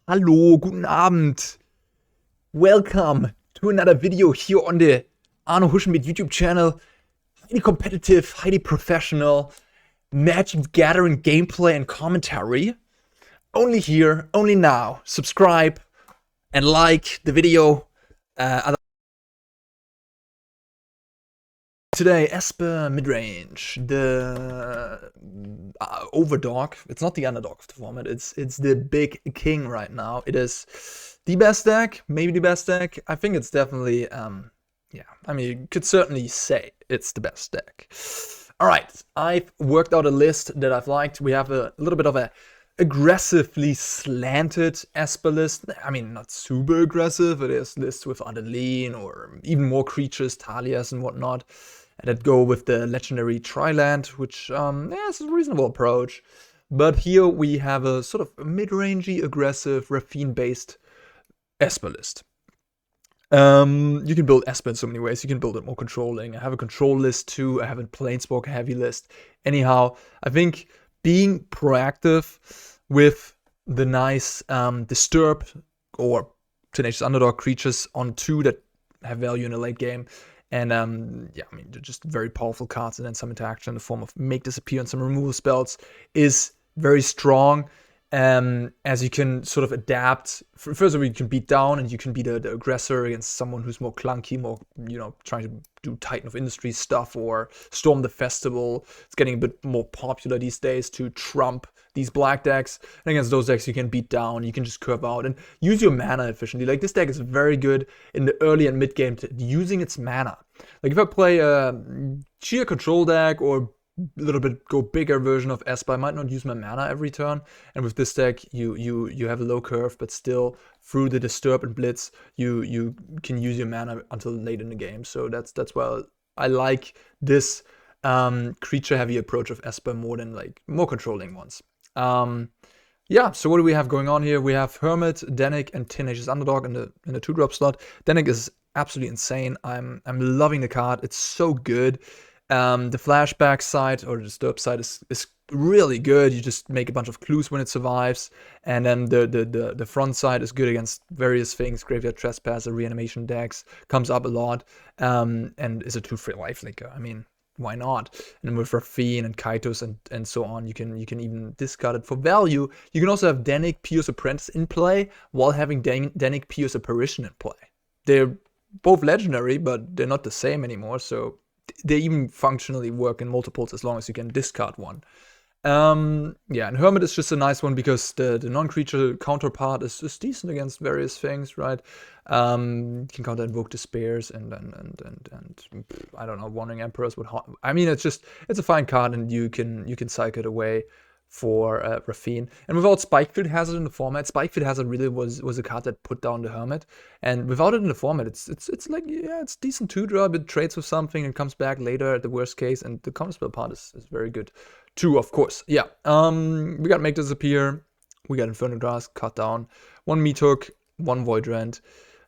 Hallo, guten Abend. Welcome to another video here on the Arno Huschenbeth YouTube channel. Highly competitive, highly professional, Magic Gathering gameplay and commentary. Only here, only now. Subscribe and like the video. Today, Esper Midrange, the overdog. It's not the underdog of the format. It's the big king right now. It is the best deck, maybe the best deck. I think it's definitely, yeah. I mean, you could certainly say it's the best deck. All right, I've worked out a list that I've liked. We have a little bit of a aggressively slanted Esper list. I mean, not super aggressive. It is lists with Adeline or even more creatures, Talias and whatnot. And I'd go with the legendary Triland, which is a reasonable approach. But here we have a sort of mid-rangey, aggressive, Raffine-based Esper list. You can build Esper in so many ways. You can build it more controlling. I have a control list too. I have a Planeswalker heavy list. Anyhow, I think being proactive with the nice Disturb or Tenacious Underdog creatures on 2 that have value in the late game. And yeah, I mean, they're just very powerful cards, and then some interaction in the form of Make Disappear and some removal spells is very strong. As you can sort of adapt. First of all, you can beat down, and you can be the aggressor against someone who's more clunky, more, trying to do Titan of Industry stuff or Storm the Festival. It's getting a bit more popular these days to trump these black decks. And against those decks, you can beat down, you can just curve out and use your mana efficiently. Like, this deck is very good in the early and mid game to using its mana. Like, if I play a sheer control deck or a little bit go bigger version of Esper, I might not use my mana every turn. And with this deck, you have a low curve, but still through the Disturb and Blitz, you can use your mana until late in the game. So that's why I like this creature heavy approach of Esper more than like more controlling ones. Yeah, so what do we have going on here? We have Hermit, Dennick, and Tenacious Underdog in the 2-drop slot. Dennick is absolutely insane. I'm loving the card. It's so good. The flashback side or the Disturb side is really good. You just make a bunch of clues when it survives, and then the front side is good against various things. Graveyard Trespasser, Reanimation decks comes up a lot, and is a 2-3 lifelinker. I mean, why not? And then with Raffine and Kaitos and so on, you can even discard it for value. You can also have Dennick, Pious, Apprentice in play while having Dennick, Pious, Apparition in play. They're both legendary, but they're not the same anymore, so they even functionally work in multiples as long as you can discard one. Yeah, and Hermit is just a nice one because the non-creature counterpart is decent against various things, right? You can counter Invoke Despairs and I don't know, Wandering Emperors would. I mean, it's a fine card, and you can cycle it away for Raffine. And without Spikefield Hazard in the format, Spikefield Hazard really was a card that put down the Hermit. And without it in the format, it's like, yeah, it's decent 2-drop. It trades with something and comes back later at the worst case. And the counterspell part is very good too, of course. Yeah. We got Make Disappear. We got Infernal Grasp, cut down. 1 Meathook, 1 Void Rend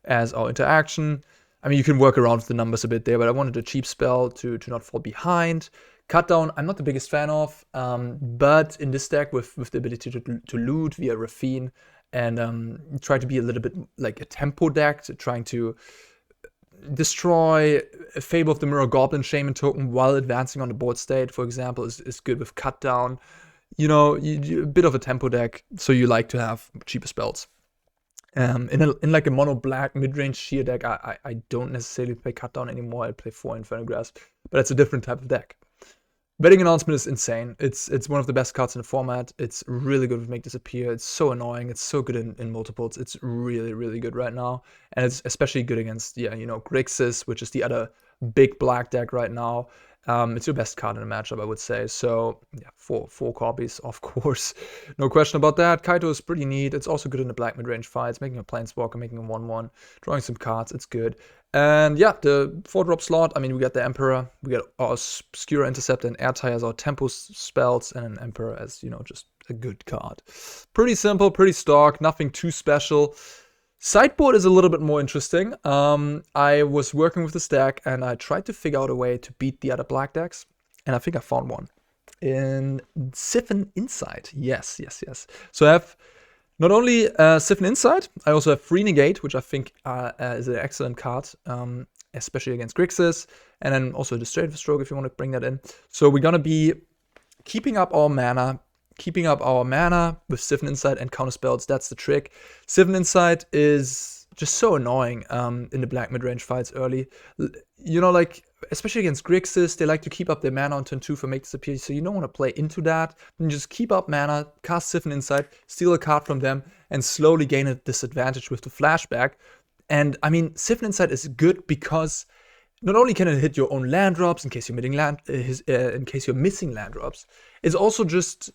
as our interaction. I mean, you can work around with the numbers a bit there, but I wanted a cheap spell to not fall behind. Cut down, I'm not the biggest fan of, but in this deck with the ability to loot via Raffine and try to be a little bit like a tempo deck, trying to destroy a Fable of the Mirror Goblin Shaman token while advancing on the board state, for example, is good with cut down. You know, a bit of a tempo deck, so you like to have cheaper spells. In like a mono black mid-range sheer deck, I don't necessarily play cut down anymore. I play 4 Infernal Grasp, but it's a different type of deck. Betting Announcement is insane. It's one of the best cards in the format. It's really good with Make Disappear. It's so annoying. It's so good in multiples. It's really, really good right now. And it's especially good against, yeah, Grixis, which is the other big black deck right now. It's your best card in the matchup, I would say. So, yeah, four copies, of course. No question about that. Kaito is pretty neat. It's also good in the black mid-range fights, making a Planeswalker, making a 1/1, drawing some cards. It's good. And yeah, the 4-drop slot, I mean, we got the Emperor, we got our Obscura Interceptor and Ertai as our tempo spells, and an Emperor as, just a good card. Pretty simple, pretty stock, nothing too special. Sideboard is a little bit more interesting. I was working with this deck, and I tried to figure out a way to beat the other black decks, and I think I found one. In Siphon Insight, yes. So I have Not only Siphon Insight, I also have Free Negate, which I think is an excellent card, especially against Grixis, and then also Disdainful Stroke if you want to bring that in. So we're gonna be keeping up our mana with Siphon Insight and counter spells. That's the trick. Siphon Insight is just so annoying in the black mid-range fights early. You know, like, especially against Grixis, they like to keep up their mana on turn 2 for Make Disappear, so you don't want to play into that. And just keep up mana, cast Siphon Insight, steal a card from them, and slowly gain a disadvantage with the flashback. And I mean, Siphon Insight is good because not only can it hit your own land drops in case you're missing land drops, it's also just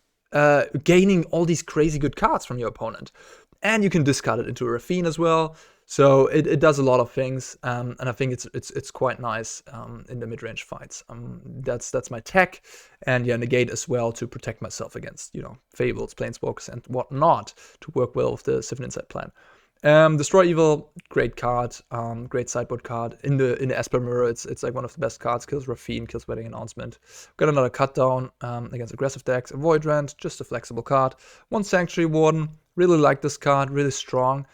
gaining all these crazy good cards from your opponent. And you can discard it into a Raffine as well. So it does a lot of things, and I think it's quite nice in the mid-range fights. That's my tech, and yeah, Negate as well to protect myself against, you know, Fables, Planeswalkers, and whatnot to work well with the Siphon Insight plan. Destroy Evil, great card, great sideboard card. In the Esper mirror, it's like one of the best cards. Kills Raffine, kills Wedding Announcement. Got another cut down against aggressive decks. A Void Rend, just a flexible card. One Sanctuary Warden, really like this card, really strong.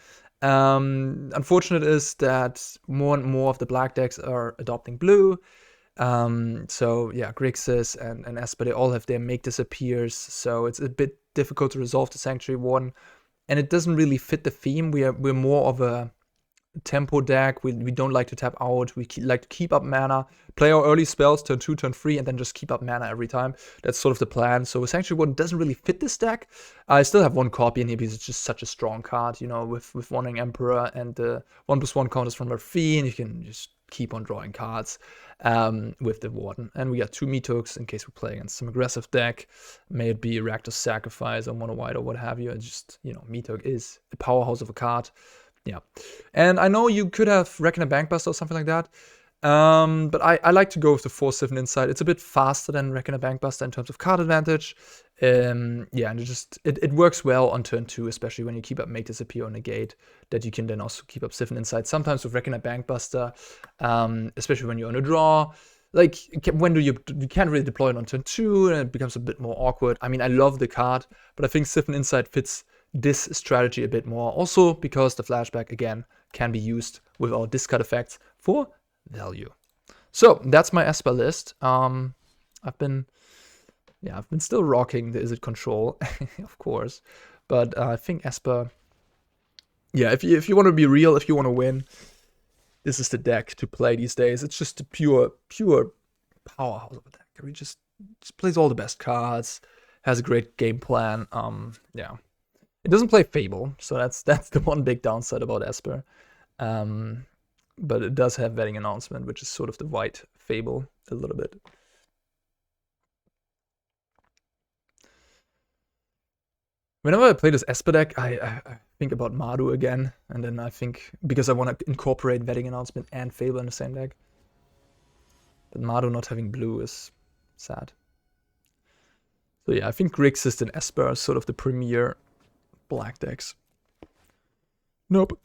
Unfortunate is that more and more of the black decks are adopting blue. So yeah, Grixis and Esper, they all have their Make Disappears, so it's a bit difficult to resolve the Sanctuary Warden. And it doesn't really fit the theme. We're more of a tempo deck. We don't like to tap out. We like to keep up mana, play our early spells, turn 2, turn 3, and then just keep up mana every time. That's sort of the plan. So Sanctuary Warden doesn't really fit this deck. I still have one copy in here because it's just such a strong card, you know, with Wanting Emperor and the 1/1 counters from Raffine. You can just keep on drawing cards with the Warden. And we got 2 Meathooks in case we play against some aggressive deck. May it be Rakdos Sacrifice or Mono White or what have you. It's just, you know, Meathook is a powerhouse of a card. Yeah. And I know you could have Reckoner Bankbuster or something like that. But I like to go with the 4 Siphon Insight. It's a bit faster than Reckoner Bankbuster in terms of card advantage. Yeah, and it works well on turn 2, especially when you keep up Make Disappear or Negate, that you can then also keep up Siphon Insight. Sometimes with Reckoner Bankbuster, especially when you're on a draw. Like, when you can't really deploy it on turn 2, and it becomes a bit more awkward. I mean, I love the card, but I think Siphon Insight fits this strategy a bit more. Also because the flashback, again, can be used with our discard effects for value. So that's my Esper list. I've been still rocking the Izzet Control, of course, but I think Esper. Yeah, if you want to be real, if you want to win, this is the deck to play these days. It's just a pure powerhouse of a deck. It just plays all the best cards, has a great game plan. Yeah. It doesn't play Fable, so that's the one big downside about Esper. But it does have Wedding Announcement, which is sort of the white Fable a little bit. Whenever I play this Esper deck, I think about Mardu again, and then I think, because I want to incorporate Wedding Announcement and Fable in the same deck. But Mardu not having blue is sad. So yeah, I think Grixis and Esper are sort of the premier black decks. Nope.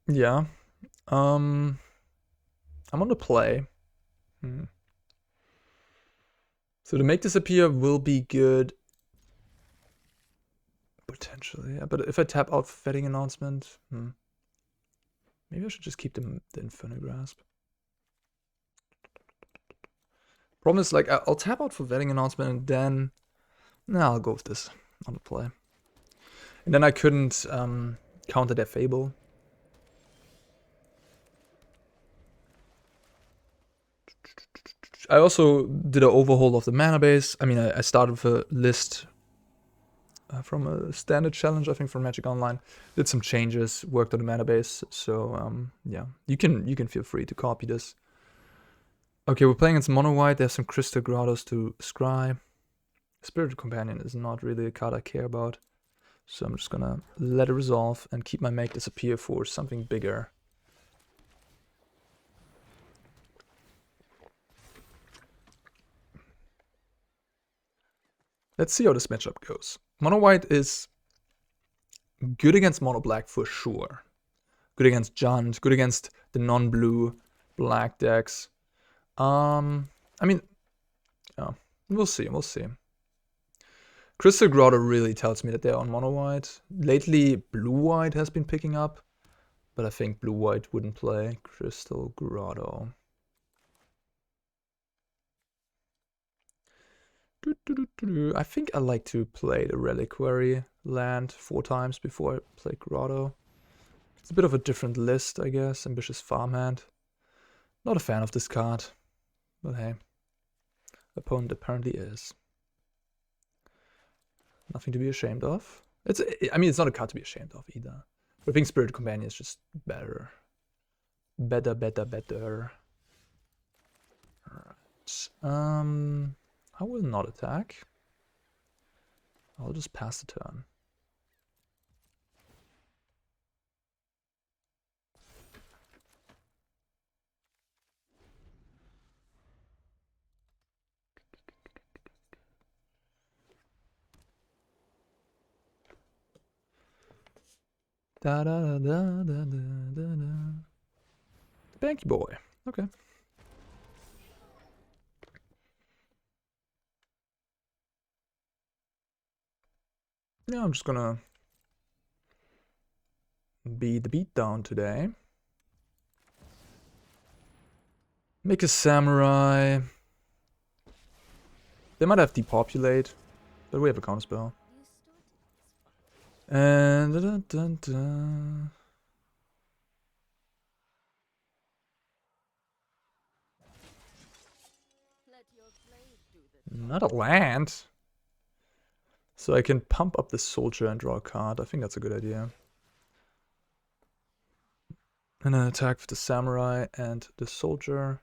Yeah. I'm on the play. So to Make Disappear will be good. Potentially, yeah. But if I tap out Wedding Announcement, maybe I should just keep the Infernal Grasp. Problem is, like, I'll tap out for Wedding Announcement and then... Nah, I'll go with this on the play. And then I couldn't counter their Fable. I also did an overhaul of the mana base. I mean, I started with a list from a standard challenge, I think, from Magic Online. Did some changes, worked on the mana base. So yeah, you can feel free to copy this. Okay, we're playing against Mono White. They have some Crystal Grottos to scry. Spirit Companion is not really a card I care about. So I'm just gonna let it resolve and keep my Make Disappear for something bigger. Let's see how this matchup goes. Mono White is good against Mono Black for sure. Good against Junt, good against the non-blue black decks. I mean, yeah, we'll see. Crystal Grotto really tells me that they're on mono-white. Lately, blue-white has been picking up, but I think blue-white wouldn't play Crystal Grotto. I think I like to play the Reliquary land 4 times before I play Grotto. It's a bit of a different list, I guess. Ambitious Farmhand. Not a fan of this card, but hey. Opponent apparently is. Nothing to be ashamed of. I mean, it's not a card to be ashamed of either. But I think Spirit Companion is just better. Better. Alright. I will not attack. I'll just pass the turn. Da da da da da da da. Banky boy. Okay. Yeah, I'm just gonna be the beatdown today. Make a samurai. They might have depopulate, but we have a counterspell. And not a land. So I can pump up the soldier and draw a card. I think that's a good idea. And then attack with the samurai and the soldier.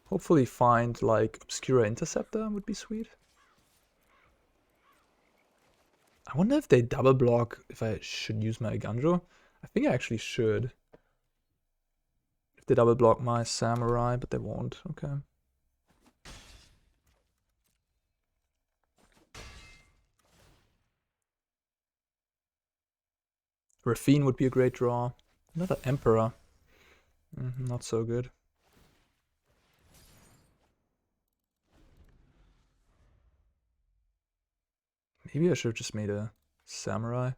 Hopefully find like Obscura Interceptor would be sweet. I wonder if they double block, if I should use my Eiganjo. I think I actually should. If they double block my samurai, but they won't. Okay. Raffine would be a great draw. Another Emperor. Not so good. Maybe I should have just made a samurai.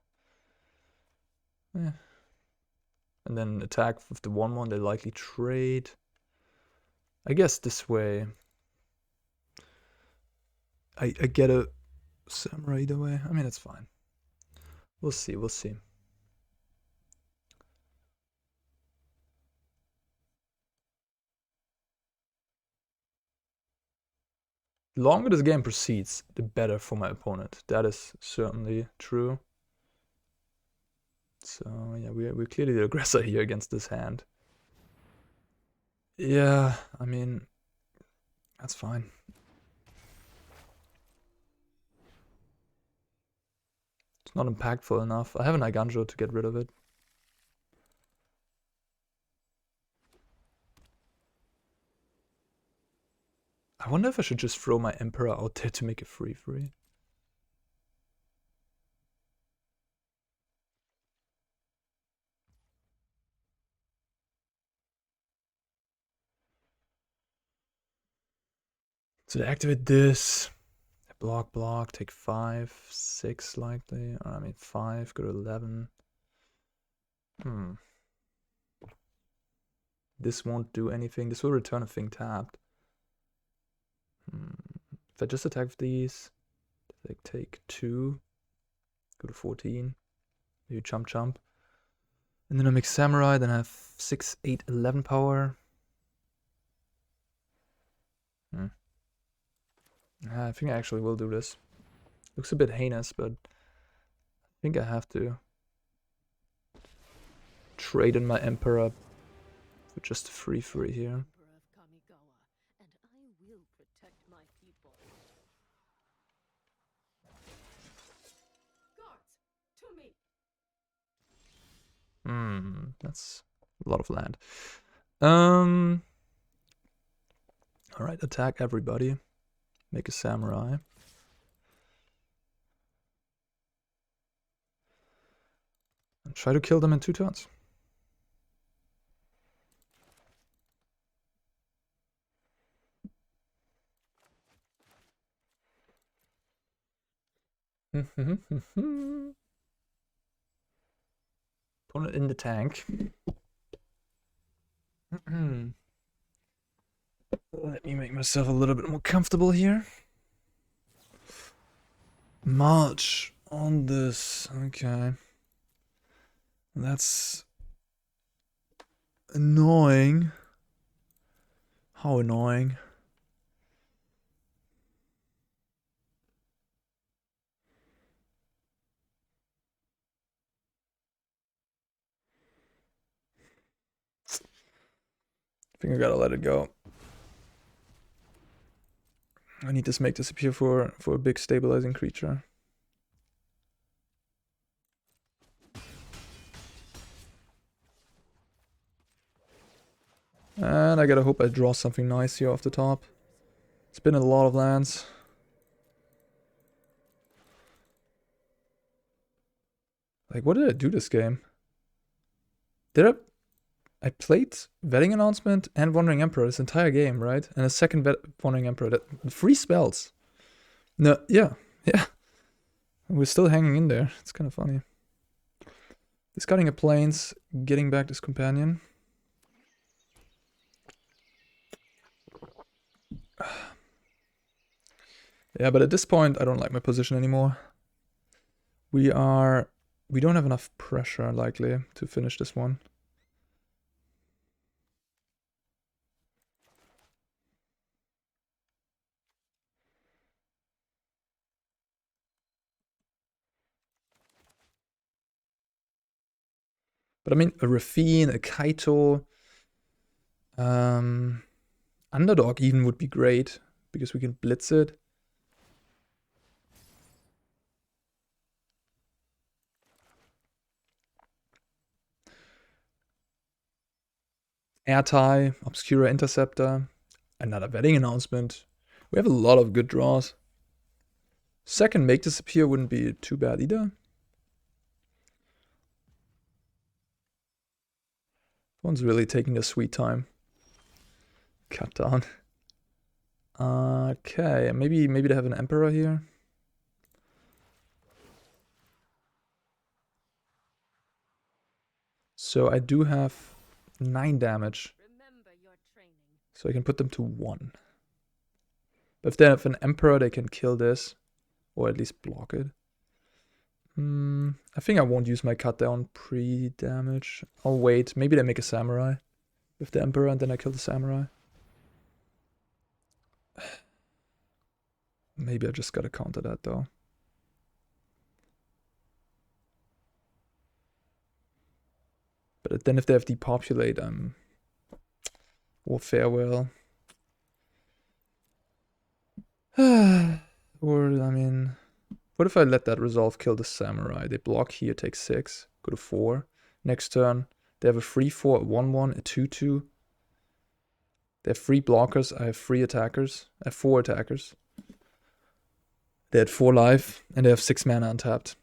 Yeah. And then attack with the 1/1, they likely trade. I guess this way I get a samurai either way. I mean, it's fine. We'll see, we'll see. The longer this game proceeds, the better for my opponent. That is certainly true. So yeah, we're clearly the aggressor here against this hand. Yeah, I mean, that's fine. It's not impactful enough. I have an Eiganjo to get rid of it. I wonder if I should just throw my Emperor out there to make a 3/3. So to activate this, block, take 5, 6 likely. Or, I mean 5, go to 11. This won't do anything. This will return a thing tapped. If I just attack with these, like take 2, go to 14, maybe jump. And then I make samurai, then I have 6, 8, 11 power. I think I actually will do this. Looks a bit heinous, but I think I have to trade in my Emperor for just a 3/3 here. That's a lot of land. Alright, attack everybody. Make a samurai. And try to kill them in 2 turns. Opponent in the tank. Let me make myself a little bit more comfortable here. March on this. Okay. That's annoying. How annoying. I think I gotta let it go. I need to make this appear for a big stabilizing creature. And I gotta hope I draw something nice here off the top. It's been a lot of lands. Like, what did I do this game? I played Wedding Announcement and Wandering Emperor this entire game, right? And a second Wandering Emperor. That 3 spells. No, yeah. We're still hanging in there. It's kind of funny. Discarding a plains, getting back this companion. Yeah, but at this point, I don't like my position anymore. We don't have enough pressure, likely, to finish this one. But I mean, a Raffine, a Kaito, Underdog even would be great, because we can blitz it. Ertai, Obscura Interceptor, another Wedding Announcement. We have a lot of good draws. Second Make Disappear wouldn't be too bad either. One's really taking a sweet time. Cut down. Okay, maybe they have an Emperor here. So I do have 9 damage. So I can put them to 1. But if they have an Emperor, they can kill this. Or at least block it. I think I won't use my cut down pre-damage. I'll wait. Maybe they make a Samurai with the Emperor and then I kill the Samurai. Maybe I just gotta counter that though. But then if they have depopulate, or farewell. Or, I mean, what if I let that resolve kill the Samurai? They block here, take 6, go to 4. Next turn, they have a 3-4, a 1-1, a 2-2. They have 3 blockers, I have 3 attackers. I have 4 attackers. They had 4 life, and they have 6 mana untapped.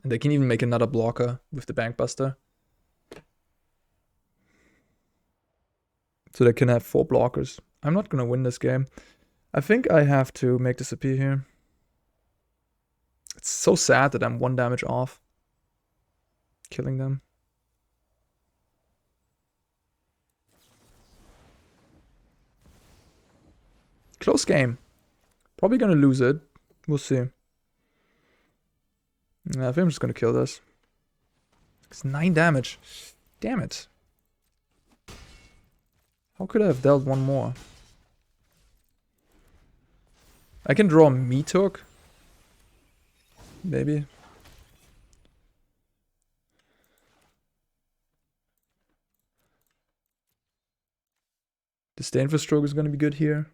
And they can even make another blocker with the Bankbuster. So they can have 4 blockers. I'm not gonna win this game. I think I have to make this appear here. It's so sad that I'm 1 damage off killing them. Close game. Probably gonna lose it. We'll see. I think I'm just gonna kill this. It's 9 damage. Damn it. How could I have dealt 1 more? I can draw Meathook. Maybe. Disdainful Stroke is gonna be good here.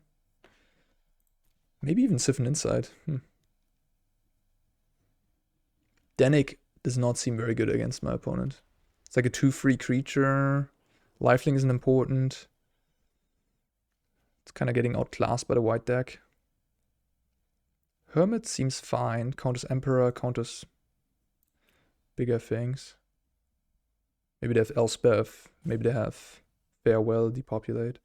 Maybe even Siphon Insight. Dennick does not seem very good against my opponent. It's like a 2-3 creature. Lifelink isn't important. It's kind of getting outclassed by the white deck. Hermit seems fine. Counters Emperor, counters bigger things. Maybe they have Elspeth. Maybe they have Farewell, Depopulate.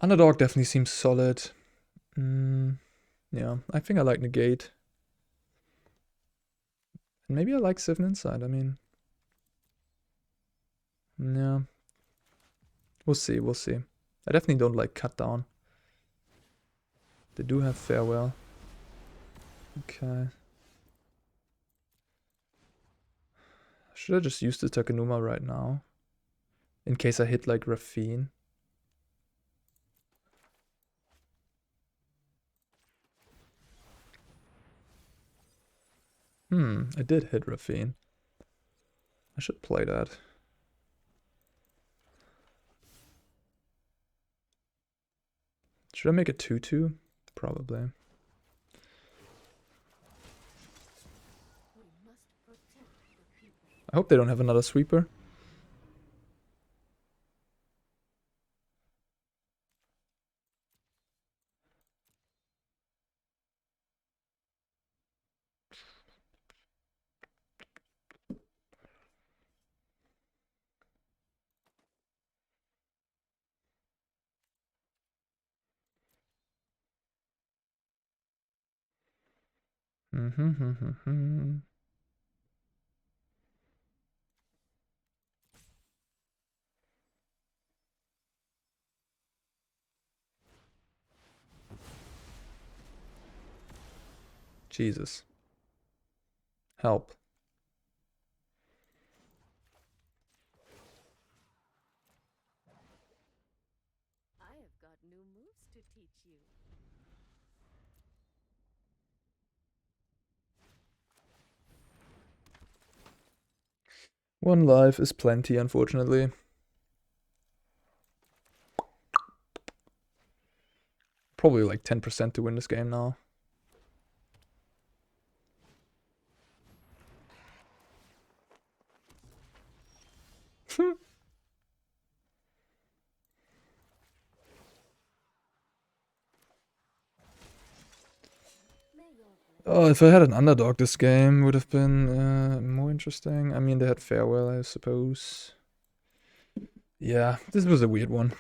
Underdog definitely seems solid. Yeah, I think I like Negate. And maybe I like Siphon Insight, I mean. Yeah. We'll see, we'll see. I definitely don't like Cut Down. They do have Farewell. Okay. Should I just use the Takenuma right now? In case I hit like Raffine. I did hit Raffine. I should play that. Should I make a 2-2? Probably. I hope they don't have another sweeper. Jesus. Help. I have got new moves to teach you. One life is plenty, unfortunately. Probably like 10% to win this game now. Oh, if I had an underdog, this game would have been more interesting. I mean, they had Farewell, I suppose. Yeah, this was a weird one.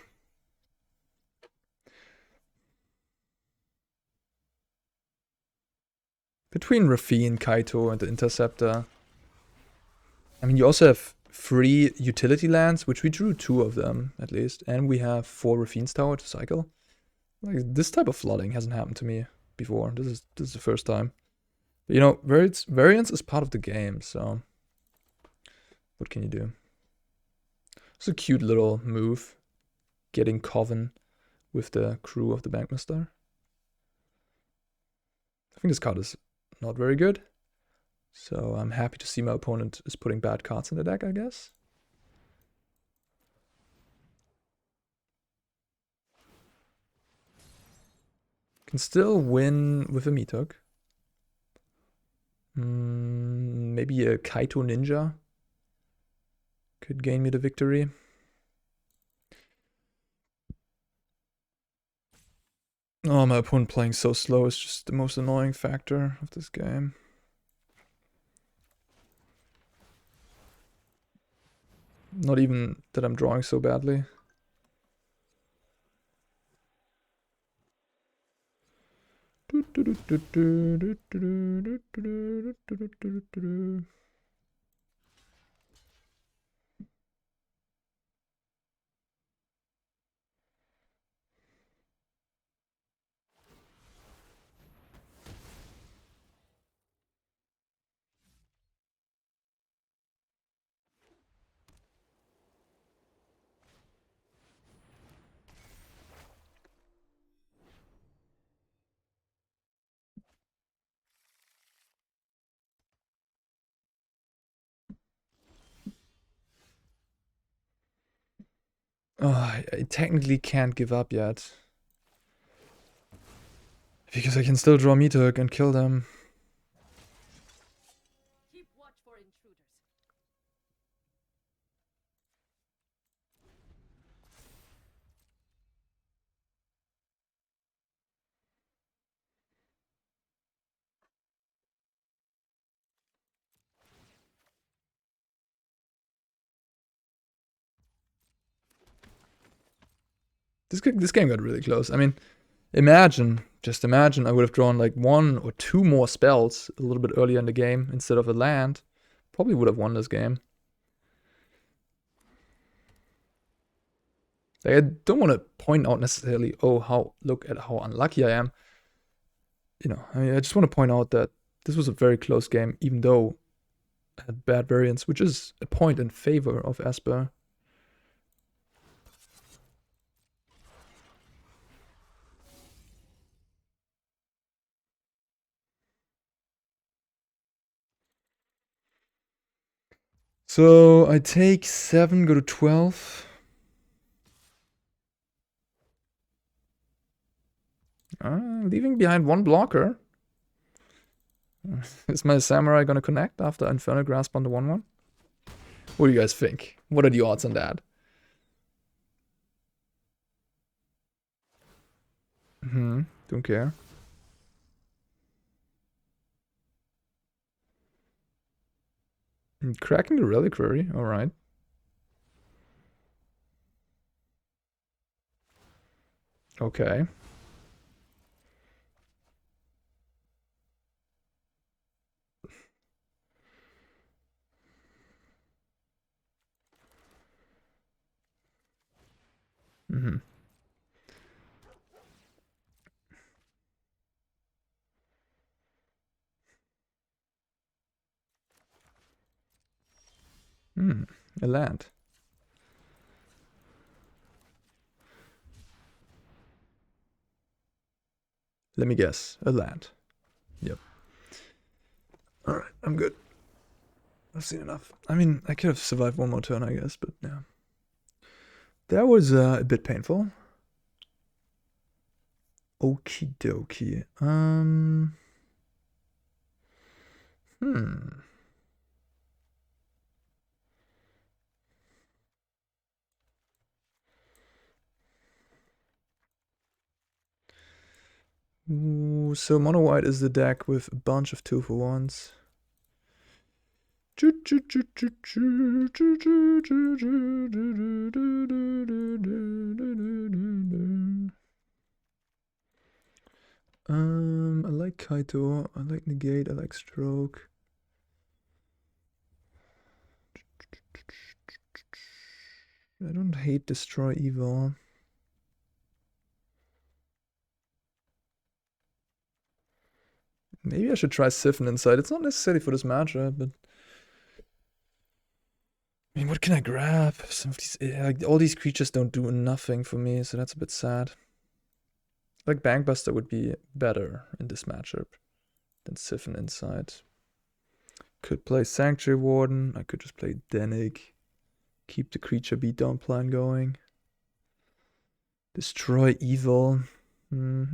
Between Raffine, Kaito, and the Interceptor. I mean, you also have 3 utility lands, which we drew 2 of them, at least. And we have 4 Raffine's Tower to cycle. Like, this type of flooding hasn't happened to me before. This is the first time. But, you know, variance is part of the game, so... What can you do? It's a cute little move. Getting Coven with the crew of the Bankmaster. I think this card is not very good. So I'm happy to see my opponent is putting bad cards in the deck, I guess. Can still win with a Meathook. Maybe a Kaito Ninja could gain me the victory. Oh, my opponent playing so slow is just the most annoying factor of this game. Not even that I'm drawing so badly. Oh, I technically can't give up yet. Because I can still draw Meathook and kill them. Keep watch for intruders. This game got really close. I mean, imagine Just imagine I would have drawn like 1 or 2 more spells a little bit earlier in the game instead of a land. Probably would have won this game. Like, I don't want to point out necessarily, oh, look at how unlucky I am. You know, I mean, I just want to point out that this was a very close game, even though I had bad variance, which is a point in favor of Esper. So I take 7, go to 12. Leaving behind 1 blocker. Is my Samurai gonna connect after Infernal Grasp on the 1/1? What do you guys think? What are the odds on that? Don't care. Cracking the Reliquary, alright. Okay. A land. Let me guess, a land. Yep. Alright, I'm good. I've seen enough. I mean, I could have survived 1 more turn, I guess, but yeah. That was a bit painful. Okie dokie. Ooh, so mono white is the deck with a bunch of 2-for-1s. I like Kaito, I like Negate, I like Stroke. I don't hate Destroy Evil. Maybe I should try Siphon Insight. It's not necessarily for this matchup, but I mean, what can I grab? Some of these, like, all these creatures don't do nothing for me, so that's a bit sad. Like Bankbuster would be better in this matchup than Siphon Insight. Could play Sanctuary Warden. I could just play Dennick. Keep the creature beatdown plan going. Destroy Evil. The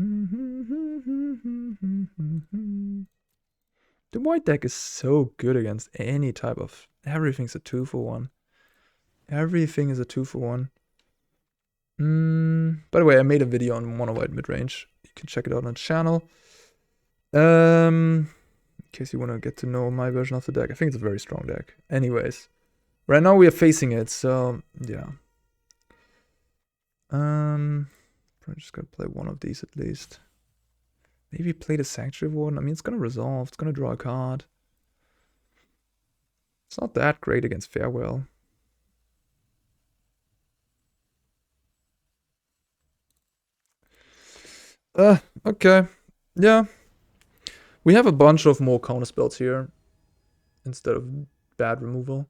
white deck is so good against any type of... Everything's a 2-for-1. Everything is a 2-for-1. By the way, I made a video on mono white midrange. You can check it out on the channel. In case you want to get to know my version of the deck. I think it's a very strong deck. Anyways. Right now we are facing it, so yeah. Probably just gotta play one of these at least. Maybe play the Sanctuary Warden. I mean, it's gonna resolve. It's gonna draw a card. It's not that great against Farewell. Okay. Yeah. We have a bunch of more counter spells here instead of bad removal.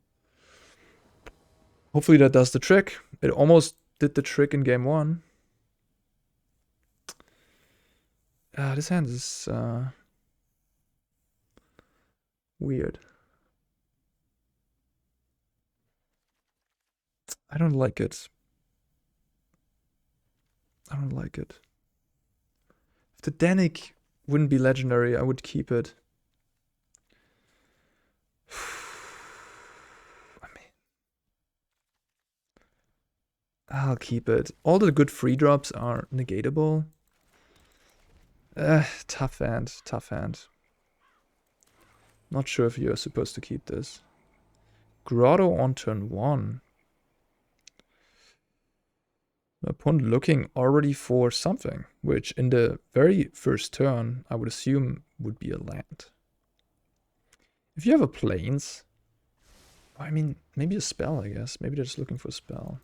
Hopefully that does the trick. It almost did the trick in game 1. This hand is weird. I don't like it. I don't like it. If the Dennick wouldn't be legendary, I would keep it. I mean, I'll keep it. All the good free drops are negatable. Tough hand, tough hand. Not sure if you're supposed to keep this. Grotto on turn 1. My opponent looking already for something, which in the very first turn, I would assume would be a land. If you have a plains, I mean, maybe a spell, I guess. Maybe they're just looking for a spell.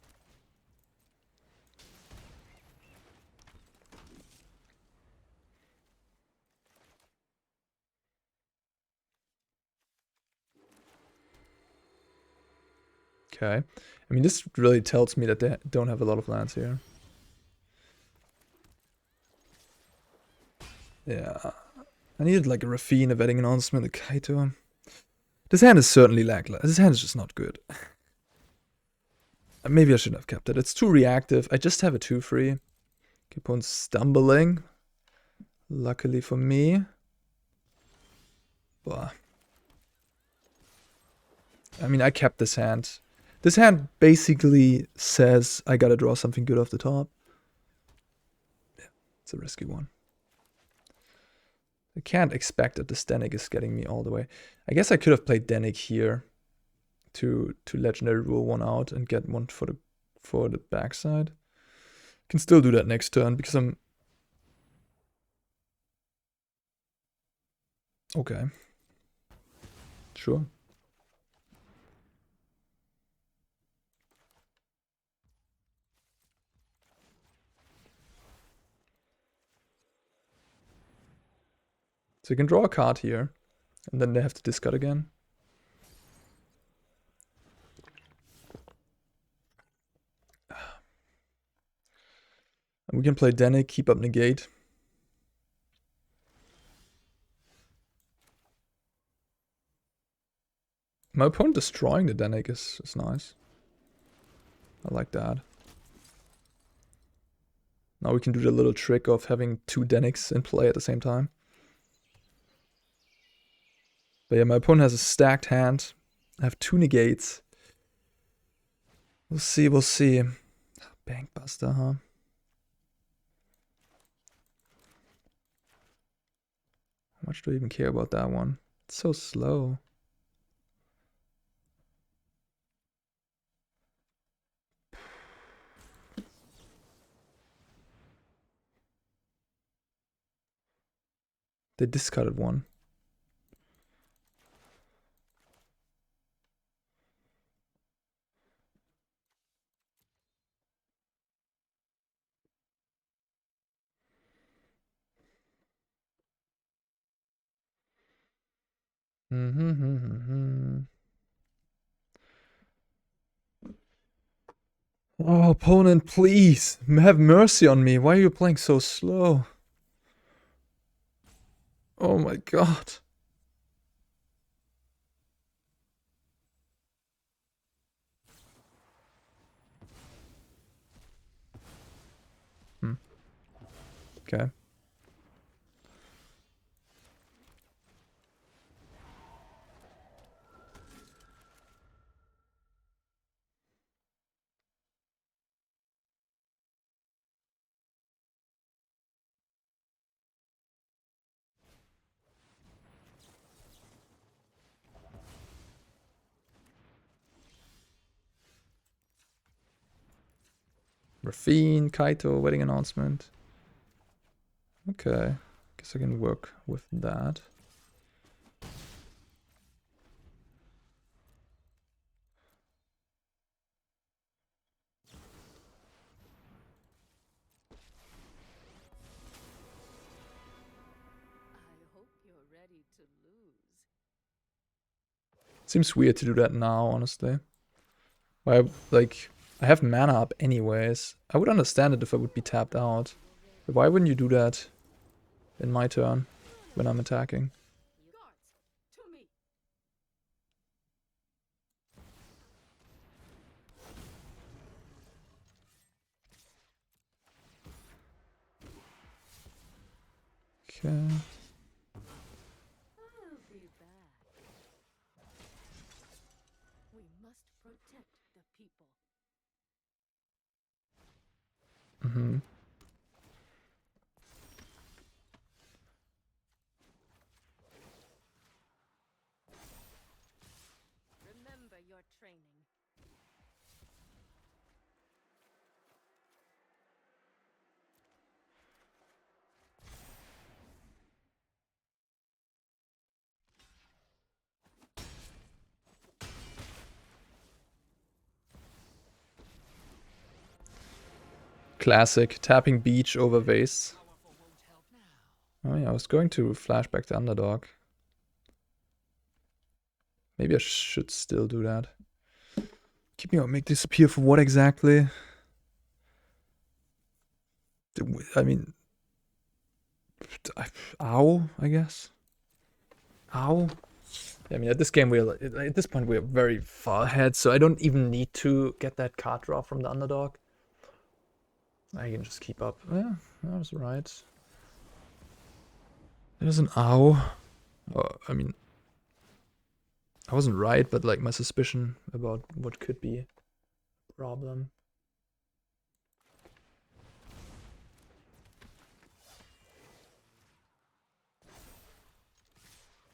Okay. I mean, this really tells me that they don't have a lot of lands here. Yeah. I needed like a Raffine, a Wedding Announcement, a Kaito. This hand is certainly lackluster. This hand is just not good. Maybe I shouldn't have kept it. It's too reactive. I just have a 2-3. Keep on stumbling. Luckily for me. Blah. I mean, I kept this hand. This hand basically says I gotta draw something good off the top. Yeah, it's a risky one. I can't expect that this Dennick is getting me all the way. I guess I could have played Dennick here to Legendary Rule one out and get one for the backside. Can still do that next turn because I'm... Okay. Sure. So you can draw a card here, and then they have to discard again. And we can play Dennick, keep up Negate. My opponent destroying the Dennick is nice. I like that. Now we can do the little trick of having 2 Dennicks in play at the same time. But yeah, my opponent has a stacked hand. I have 2 negates. We'll see, we'll see. Bankbuster, huh? How much do I even care about that one? It's so slow. They discarded one. Oh, opponent, please have mercy on me. Why are you playing so slow? Oh my god. Okay. Raffine, Kaito, Wedding Announcement. Okay. Guess I can work with that. I hope you're ready to lose. Seems weird to do that now, honestly. I have mana up anyways. I would understand it if I would be tapped out. But why wouldn't you do that in my turn when I'm attacking? Guards, to me. Okay. I'll be back. We must protect the people. Mm-hmm. Remember your training. Classic, tapping beach over vase. Oh yeah, I was going to flashback the underdog. Maybe I should still do that. Keep me on make disappear for what exactly? I mean... Ow, I guess. Ow. I mean, at this point we're very far ahead, so I don't even need to get that card draw from the underdog. I can just keep up. Yeah, that was right. There's an ow. I mean, I wasn't right, but like my suspicion about what could be a problem.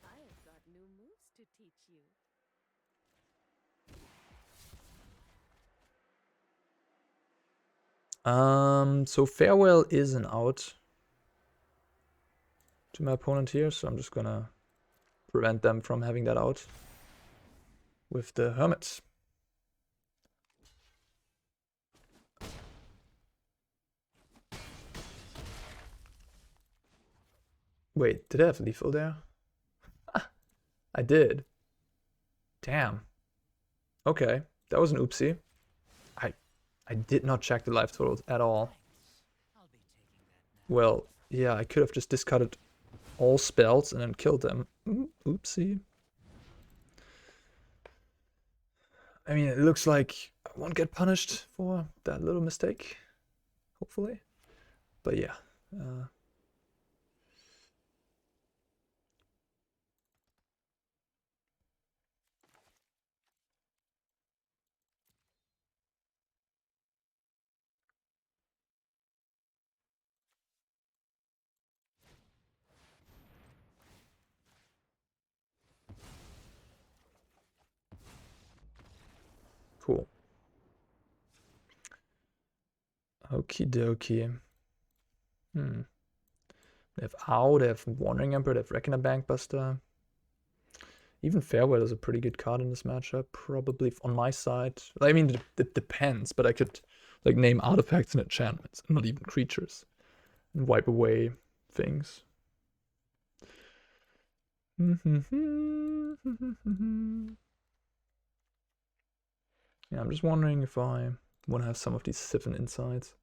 I have got new moves to teach you. So Farewell is an out to my opponent here, so I'm just gonna prevent them from having that out with the Hermit. Wait, did I have lethal there? I did. Damn. Okay, that was an oopsie. I did not check the life totals at all. Well, yeah, I could have just discarded all spells and then killed them. Oopsie. I mean, it looks like I won't get punished for that little mistake. Hopefully. But yeah. Cool. Okie dokie. They have Ow, they have Wandering Emperor, they have Reckoner Bankbuster. Even Farewell is a pretty good card in this matchup, probably on my side. I mean, it depends, but I could like name artifacts and enchantments, and not even creatures, and wipe away things. Yeah, I'm just wondering if I want to have some of these Siphon Insights.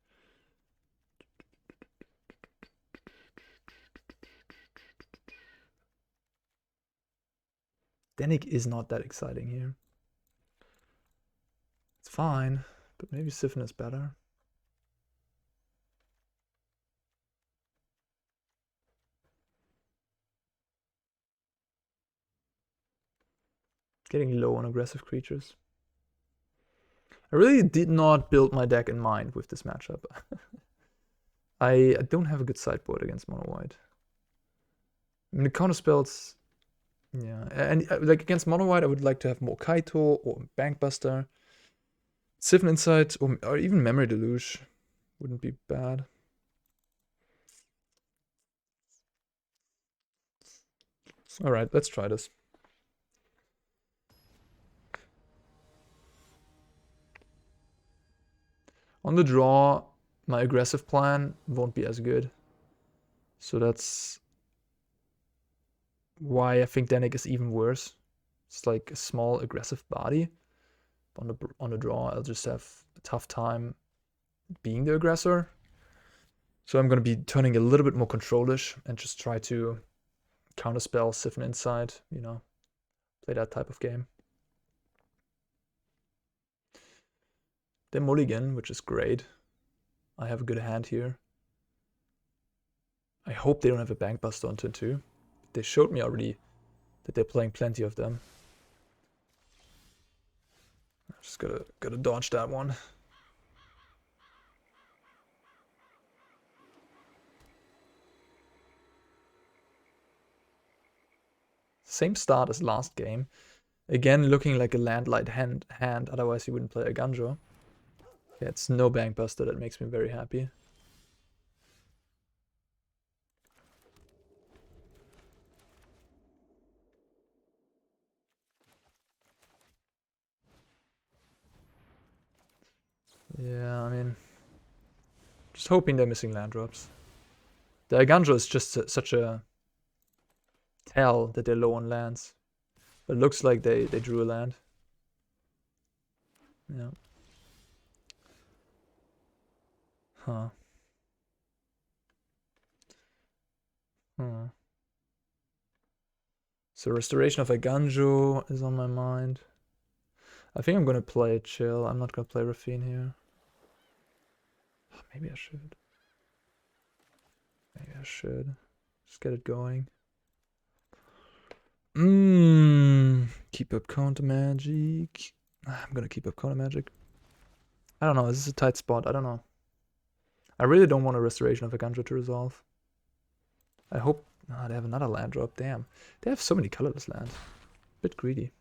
Dennick is not that exciting here. It's fine, but maybe Siphon is better. Getting low on aggressive creatures. I really did not build my deck in mind with this matchup. I don't have a good sideboard against mono white. I mean, the counter spells, yeah, and like against mono white, I would like to have more Kaito or Bankbuster, Siphon Insight, or even Memory Deluge wouldn't be bad. All right, let's try this. On the draw, my aggressive plan won't be as good. So that's why I think Dennick is even worse. It's like a small aggressive body. On the draw, I'll just have a tough time being the aggressor. So I'm going to be turning a little bit more controlish and just try to counterspell Siphon Insight, you know, play that type of game. They mulligan, which is great. I have a good hand here. I hope they don't have a Bankbuster on turn 2. They showed me already that they're playing plenty of them. I'm just gotta dodge that one. Same start as last game. Again, looking like a landlight hand, otherwise you wouldn't play Eiganjo. Yeah, it's no Bankbuster, that makes me very happy. Yeah, I mean... Just hoping they're missing land drops. The Eiganjo is just such a tell that they're low on lands. But it looks like they drew a land. Yeah. Huh. So Restoration of Eiganjo is on my mind. I think I'm gonna play chill. I'm not gonna play Raffine here. Maybe I should. Maybe I should. Just get it going. Keep up counter magic. I'm gonna keep up counter magic. I don't know. This is a tight spot. I don't know. I really don't want a Restoration of Eiganjo to resolve. I hope. They have another land drop. Damn. They have so many colorless lands. Bit greedy.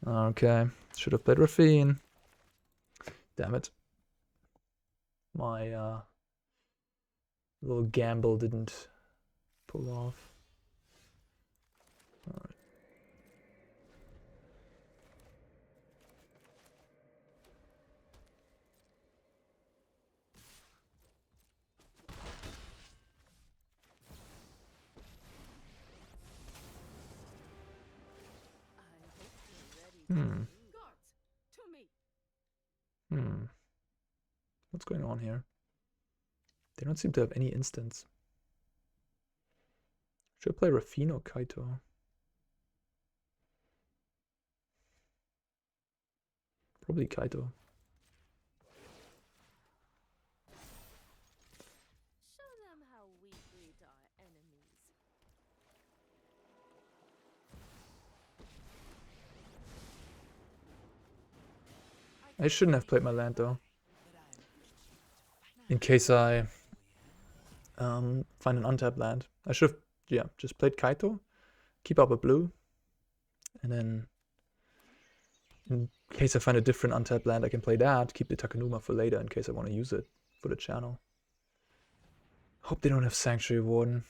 Okay. Should have played Raffine. Damn it. My little gamble didn't pull off. Alright. What's going on here? They don't seem to have any instants. Should I play Raffine or Kaito? Probably Kaito. Show them how we greet our enemies. I shouldn't have played my land though. In case I find an untapped land. I should have, yeah, just played Kaito, keep up a blue, and then in case I find a different untapped land, I can play that, keep the Takenuma for later in case I want to use it for the channel. Hope they don't have Sanctuary Warden.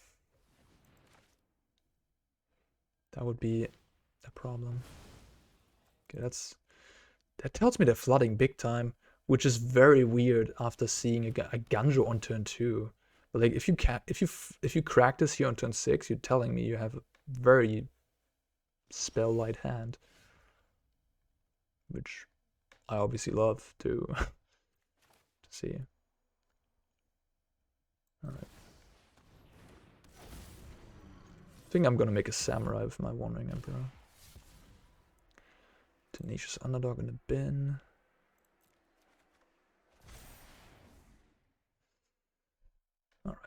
That would be a problem. Okay, that tells me they're flooding big time, which is very weird after seeing a Eiganjo on turn 2. But like if you crack this here on turn 6, you're telling me you have a very spell light hand, which I obviously love to see. All right. I think I'm gonna make a samurai with my Wandering Emperor. Tenacious Underdog in the bin. All right.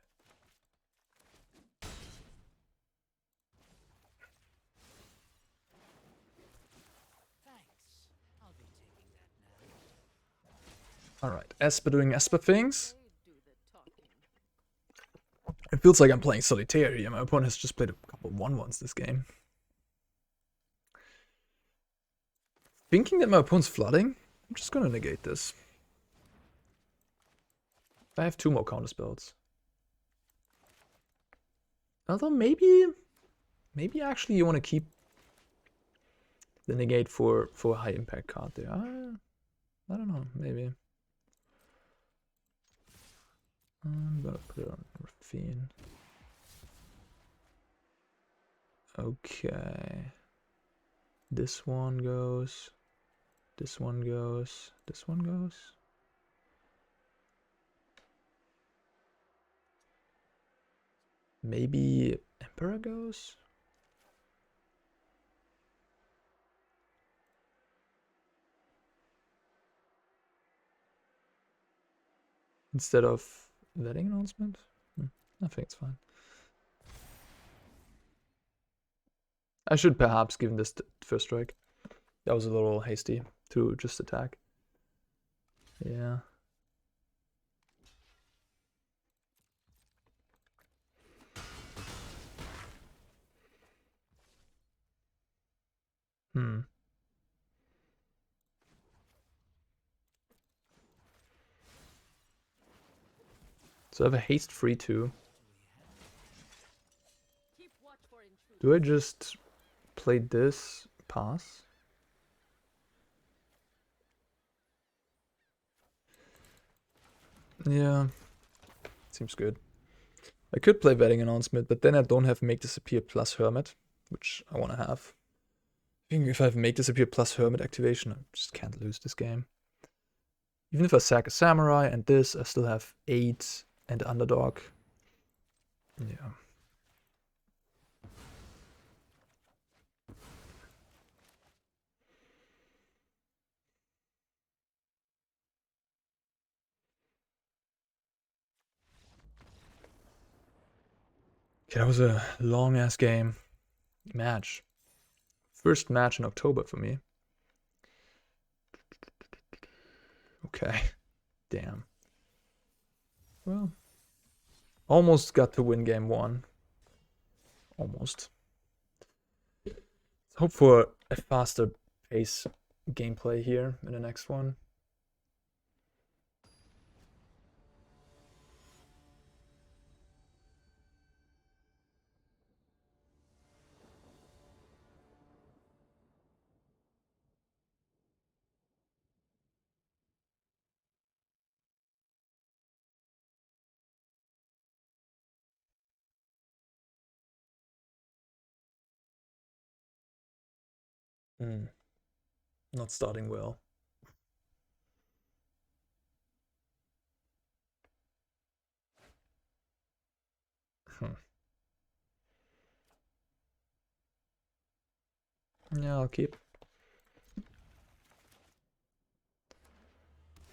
All right. Esper doing Esper things. It feels like I'm playing solitaire here. My opponent has just played a couple of 1-1s this game. Thinking that my opponent's flooding, I'm just gonna negate this. I have 2 more counter spells. Although maybe actually you want to keep the negate for a high impact card there. I don't know, maybe. I'm gonna put it on Raffine. Okay. This one goes. This one goes. This one goes. Maybe Emperor goes? Instead of wedding announcement? I think it's fine. I should perhaps give this first strike. That was a little hasty to just attack. Yeah. So I have a haste free too. Do I just play this pass? Yeah, seems good. I could play Wedding Announcement, but then I don't have Make Disappear plus Hermit, which I want to have. I think if I have Make Disappear plus Hermit activation, I just can't lose this game. Even if I sack a Samurai and this, I still have 8 and Underdog. Yeah. Okay, that was a long ass game. Match. First match in October for me. Okay. Damn. Well, almost got to win game 1. Almost. Let's hope for a faster pace gameplay here in the next one. Not starting well. Yeah, I'll keep.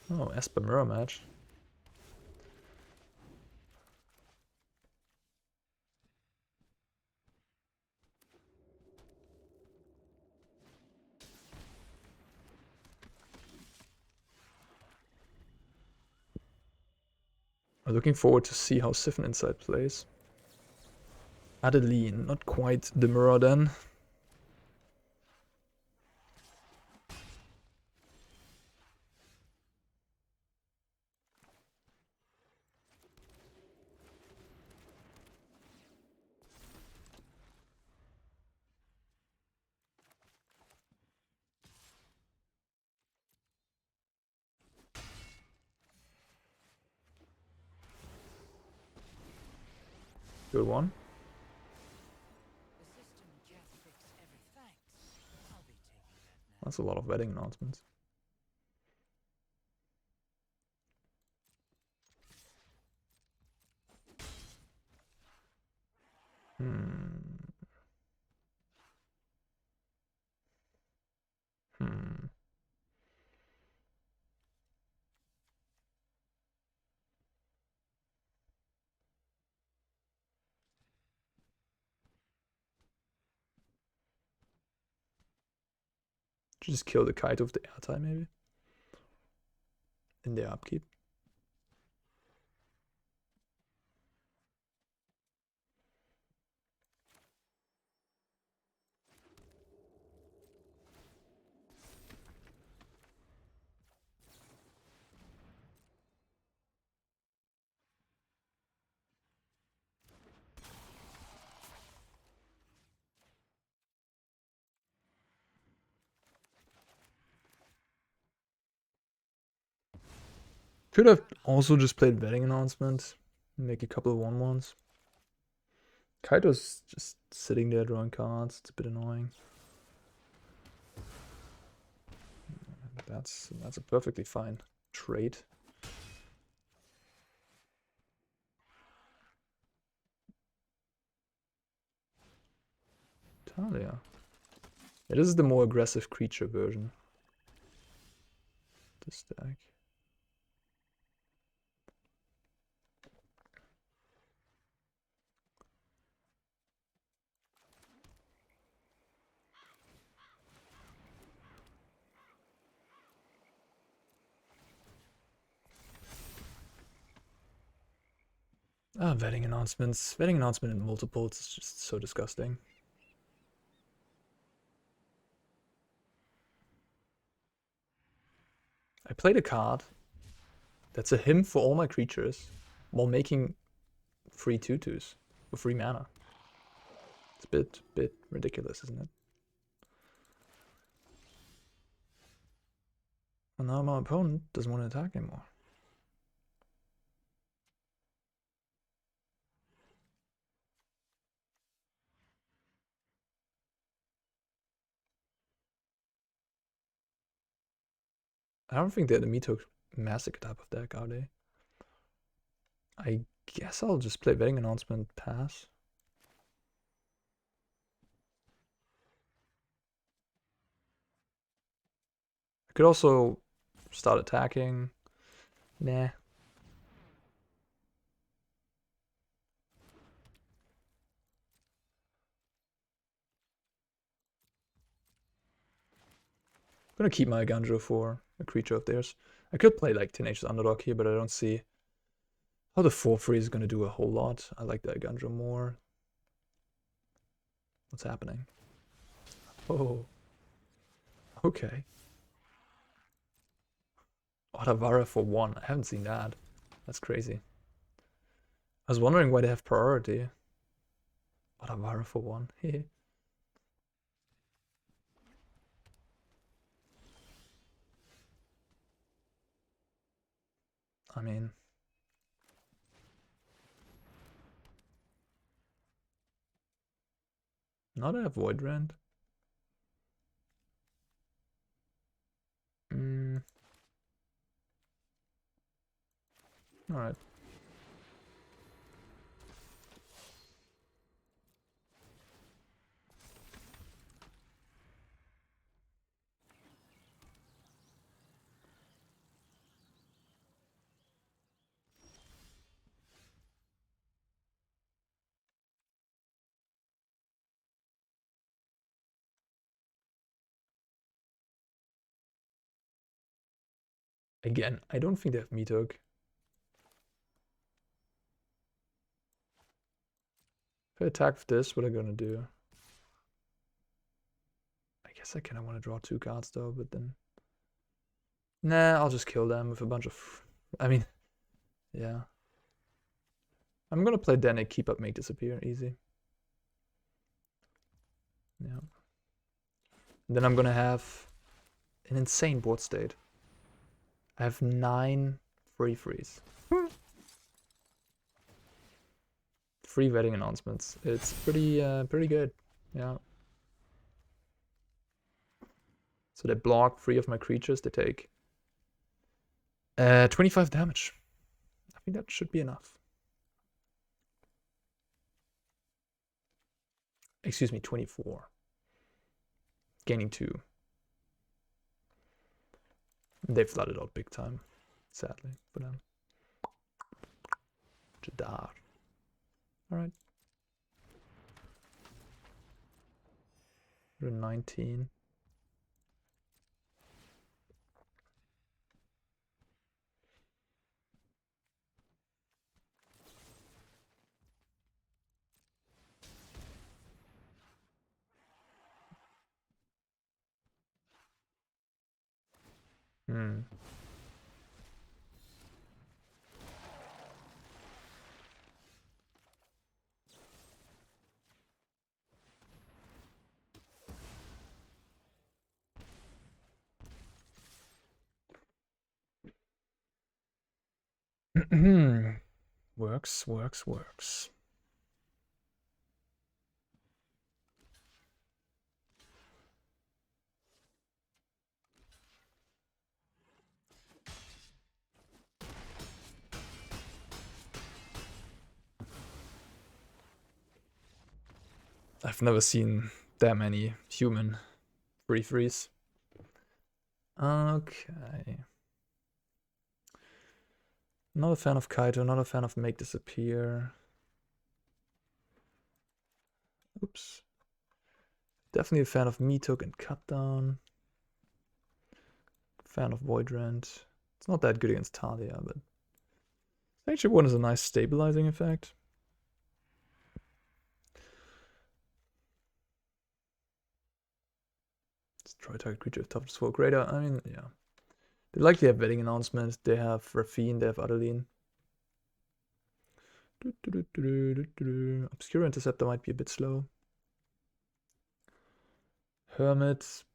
Oh, Esper mirror match. I'm looking forward to see how Siphon Insight plays. Adeline, not quite the mirror then. Good one. That's a lot of wedding announcements. Just kill the Kaito of the Ertai maybe? In their upkeep. Could have also just played wedding announcement. Make a couple of 1/1s. Kaito's just sitting there drawing cards. It's a bit annoying. That's a perfectly fine trade. Talia. Yeah, this is the more aggressive creature version. This deck. Ah, wedding announcements. Wedding announcement in multiples is just so disgusting. I played a card that's a hymn for all my creatures while making free 2/2s with free mana. It's a bit ridiculous, isn't it? And now my opponent doesn't want to attack anymore. I don't think they're the Meathook Massacre type of deck, are they? I guess I'll just play Wedding Announcement, pass. I could also start attacking. Nah. I'm gonna keep my Eiganjo for a creature of theirs. I could play like Tenacious Underdog here, but I don't see how the 4/3 is gonna do a whole lot. I like the Eiganjo more. What's happening? Oh. Okay. Otawara for 1. I haven't seen that. That's crazy. I was wondering why they have priority. Otawara for 1. I mean... Not a Void Rend. Alright. Again, I don't think they have Meathook. If I attack with this, what am I gonna do? I guess I kinda wanna draw 2 cards though, but then... Nah, I'll just kill them with a bunch of... I mean, yeah. I'm gonna play Dennick, keep up, make disappear, easy. Yeah. And then I'm gonna have an insane board state. I have 9 3/3s. 3 Wedding Announcements. It's pretty good. Yeah. So they block 3 of my creatures. They take 25 damage. I think that should be enough. Excuse me, 24. Gaining 2. They flooded out big time, sadly, for them. Jadar. Alright. 19. Works. I've never seen that many human 3/3s. Okay. Not a fan of Kaito, not a fan of Make Disappear. Oops. Definitely a fan of Meathook and Cut Down. Fan of Void Rend. It's not that good against Talia, but Sanctuary Warden is a nice stabilizing effect. Destroy target creature with toughness 4 greater. I mean, yeah. They likely have Wedding Announcement. They have Raffine, they have Adeline. Obscura Interceptor might be a bit slow. Hermit,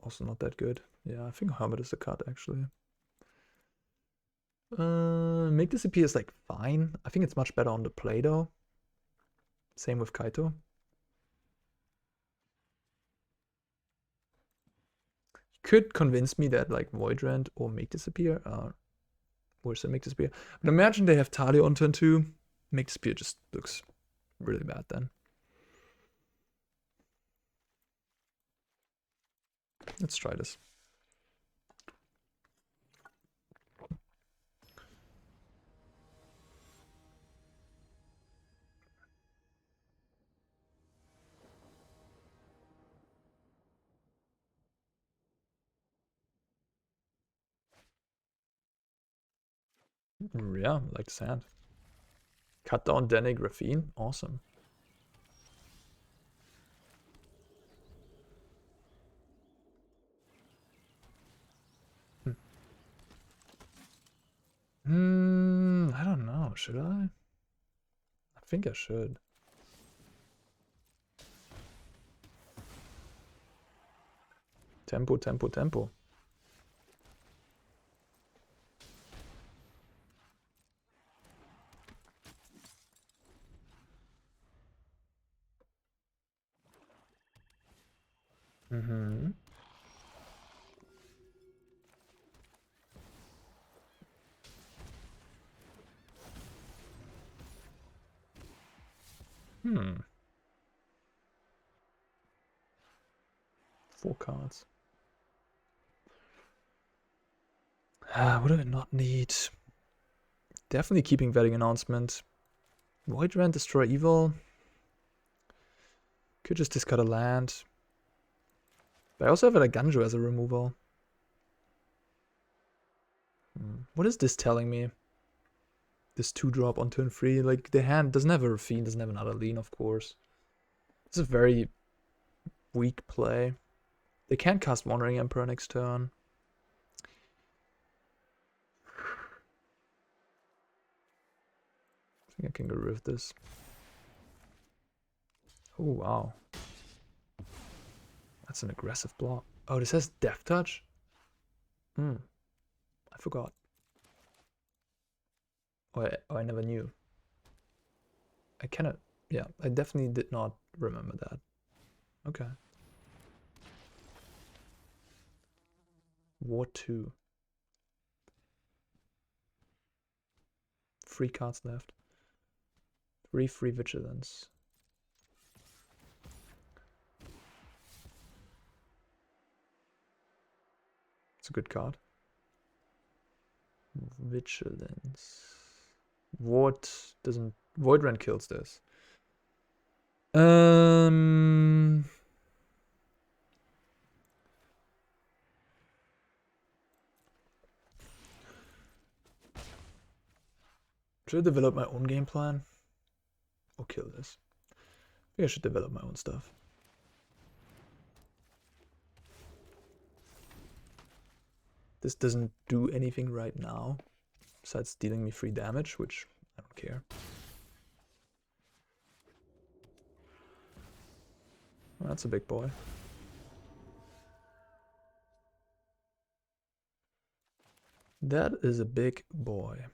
also not that good. Yeah, I think Hermit is a cut actually. Make Disappear is like fine. I think it's much better on the play though. Same with Kaito. You could convince me that like Void Rend or Make Disappear worse than Make Disappear. But imagine they have Talia on turn 2. Make Disappear just looks really bad then. Let's try this. Yeah, like sand. Cut down Dennick, Raffine. Awesome. I don't know. Should I? I think I should. Tempo, tempo, tempo. Mm-hmm. Hmm. 4 cards. What do I not need? Definitely keeping Vetting Announcement. Void Rend, Destroy Evil. Could just discard a land. But I also have an Eiganjo as a removal. What is this telling me? This 2-drop on turn 3. Like, the hand doesn't have a Raffine, doesn't have another lean, of course. It's a very weak play. They can't cast Wandering Emperor next turn. I think I can get rid of this. Oh, wow. That's an aggressive block. Oh, this has Death Touch? I forgot. Oh, I never knew. I cannot... Yeah, I definitely did not remember that. Okay. War 2. 3 cards left. 3 free Vigilance. It's a good card. Vigilance. What doesn't... Void Rend kills this. Should I develop my own game plan? Or kill this? I think I should develop my own stuff. This doesn't do anything right now, besides dealing me 3 damage, which I don't care. Well, that's a big boy. That is a big boy.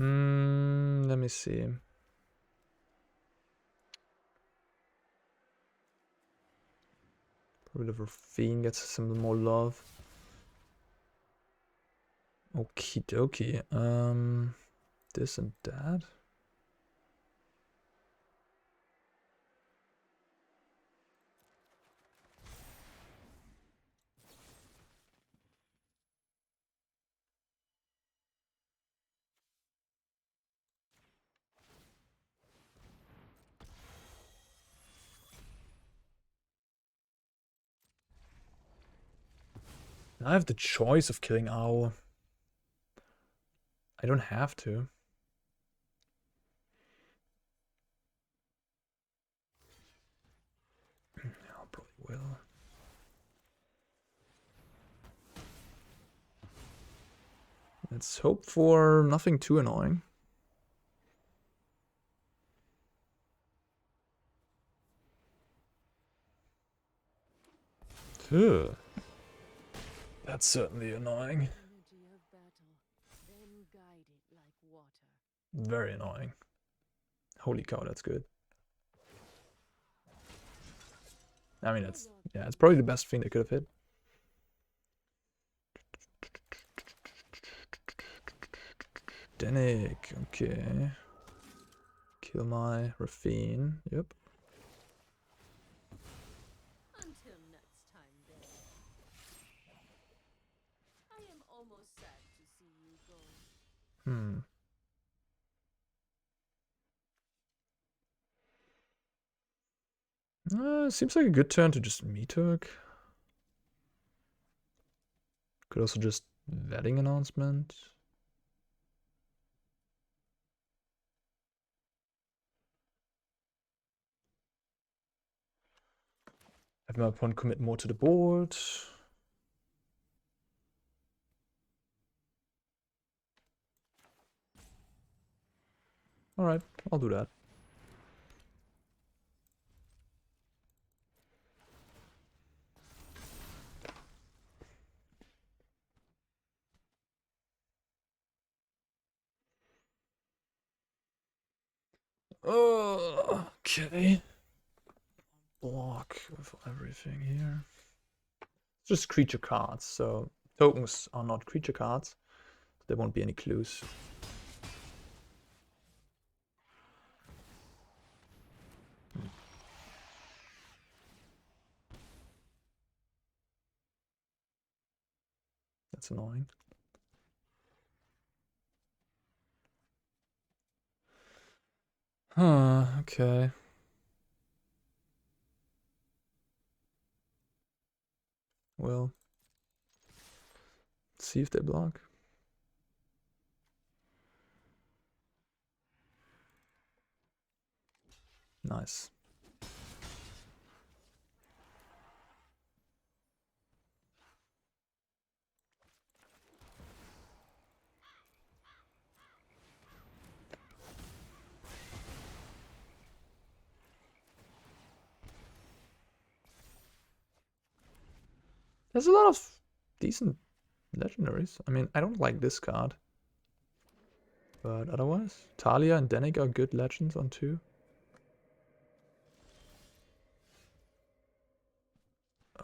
Let me see. Probably the Raffine gets some more love. Okie dokie. This and that. I have the choice of killing Owl. I don't have to. I probably will. Let's hope for nothing too annoying. Ugh. That's certainly annoying. Energy of battle, then guide it like water. Very annoying. Holy cow, that's good. I mean, that's, yeah, it's probably the best thing they could have hit. Dennick, okay. Kill my Raffine, yep. Until next time, then. I am almost sad to see you go. Seems like a good turn to just Meathook. Could also just vetting announcement. Have my opponent commit more to the board. Alright, I'll do that. Oh, okay. Block of everything here. It's just creature cards, so tokens are not creature cards. There won't be any clues. That's annoying. Huh, okay. Well, let's see if they block. Nice. There's a lot of decent legendaries. I mean, I don't like this card. But otherwise, Talia and Dennick are good legends on 2.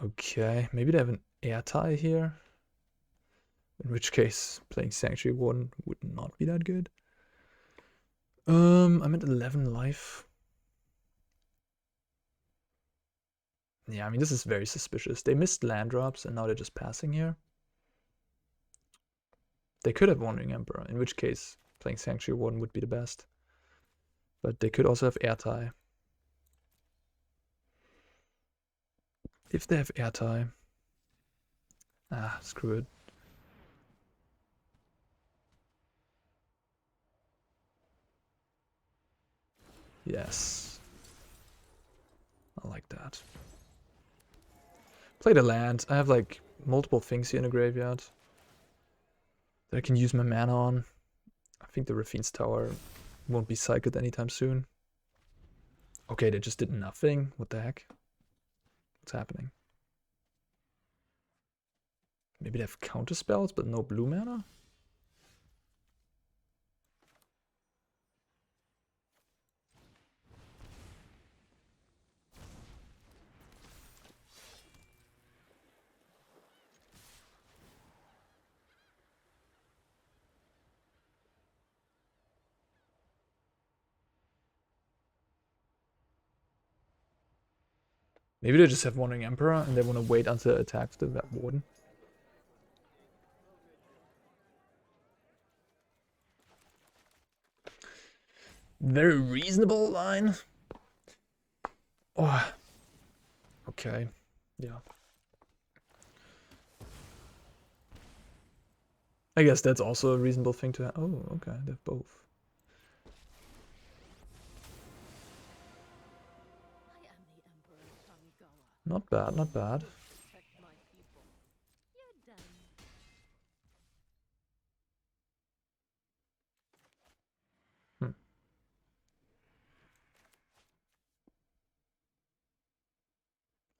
Okay, maybe they have an Ertai here. In which case, playing Sanctuary Warden would not be that good. I'm at 11 life. Yeah, I mean, this is very suspicious. They missed land drops, and now they're just passing here. They could have Wandering Emperor, in which case, playing Sanctuary Warden would be the best. But they could also have Ertai. If they have Ertai... Ah, screw it. Yes. I like that. Play the land. I have like multiple things here in the graveyard that I can use my mana on. I think the Raffine's Tower won't be cycled anytime soon. Okay, they just did nothing. What the heck? What's happening? Maybe they have counter spells, but no blue mana? Maybe they just have Wandering Emperor and they want to wait until it attacks the Warden. Very reasonable line. Oh. Okay. Yeah. I guess that's also a reasonable thing to have. Oh, okay. They have both. I am the Emperor Kamigawa. Not bad, not bad. Protect my people. You're done.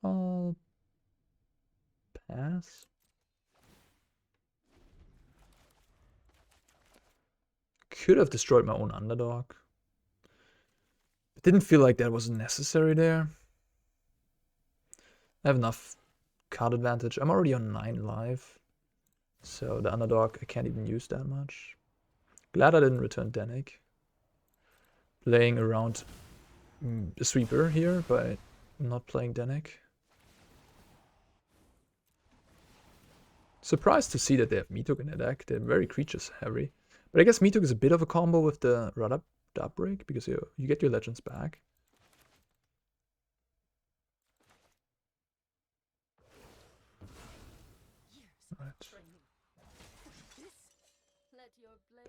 I'll guess. Could have destroyed my own underdog. It didn't feel like that was necessary there. I have enough card advantage. I'm already on 9 life. So the underdog I can't even use that much. Glad I didn't return Dennick. Playing around the sweeper here by not playing Dennick. Surprised to see that they have Meathook in their deck. They're very creatures heavy. But I guess Meathook is a bit of a combo with the Rudab break because you get your legends back. Right.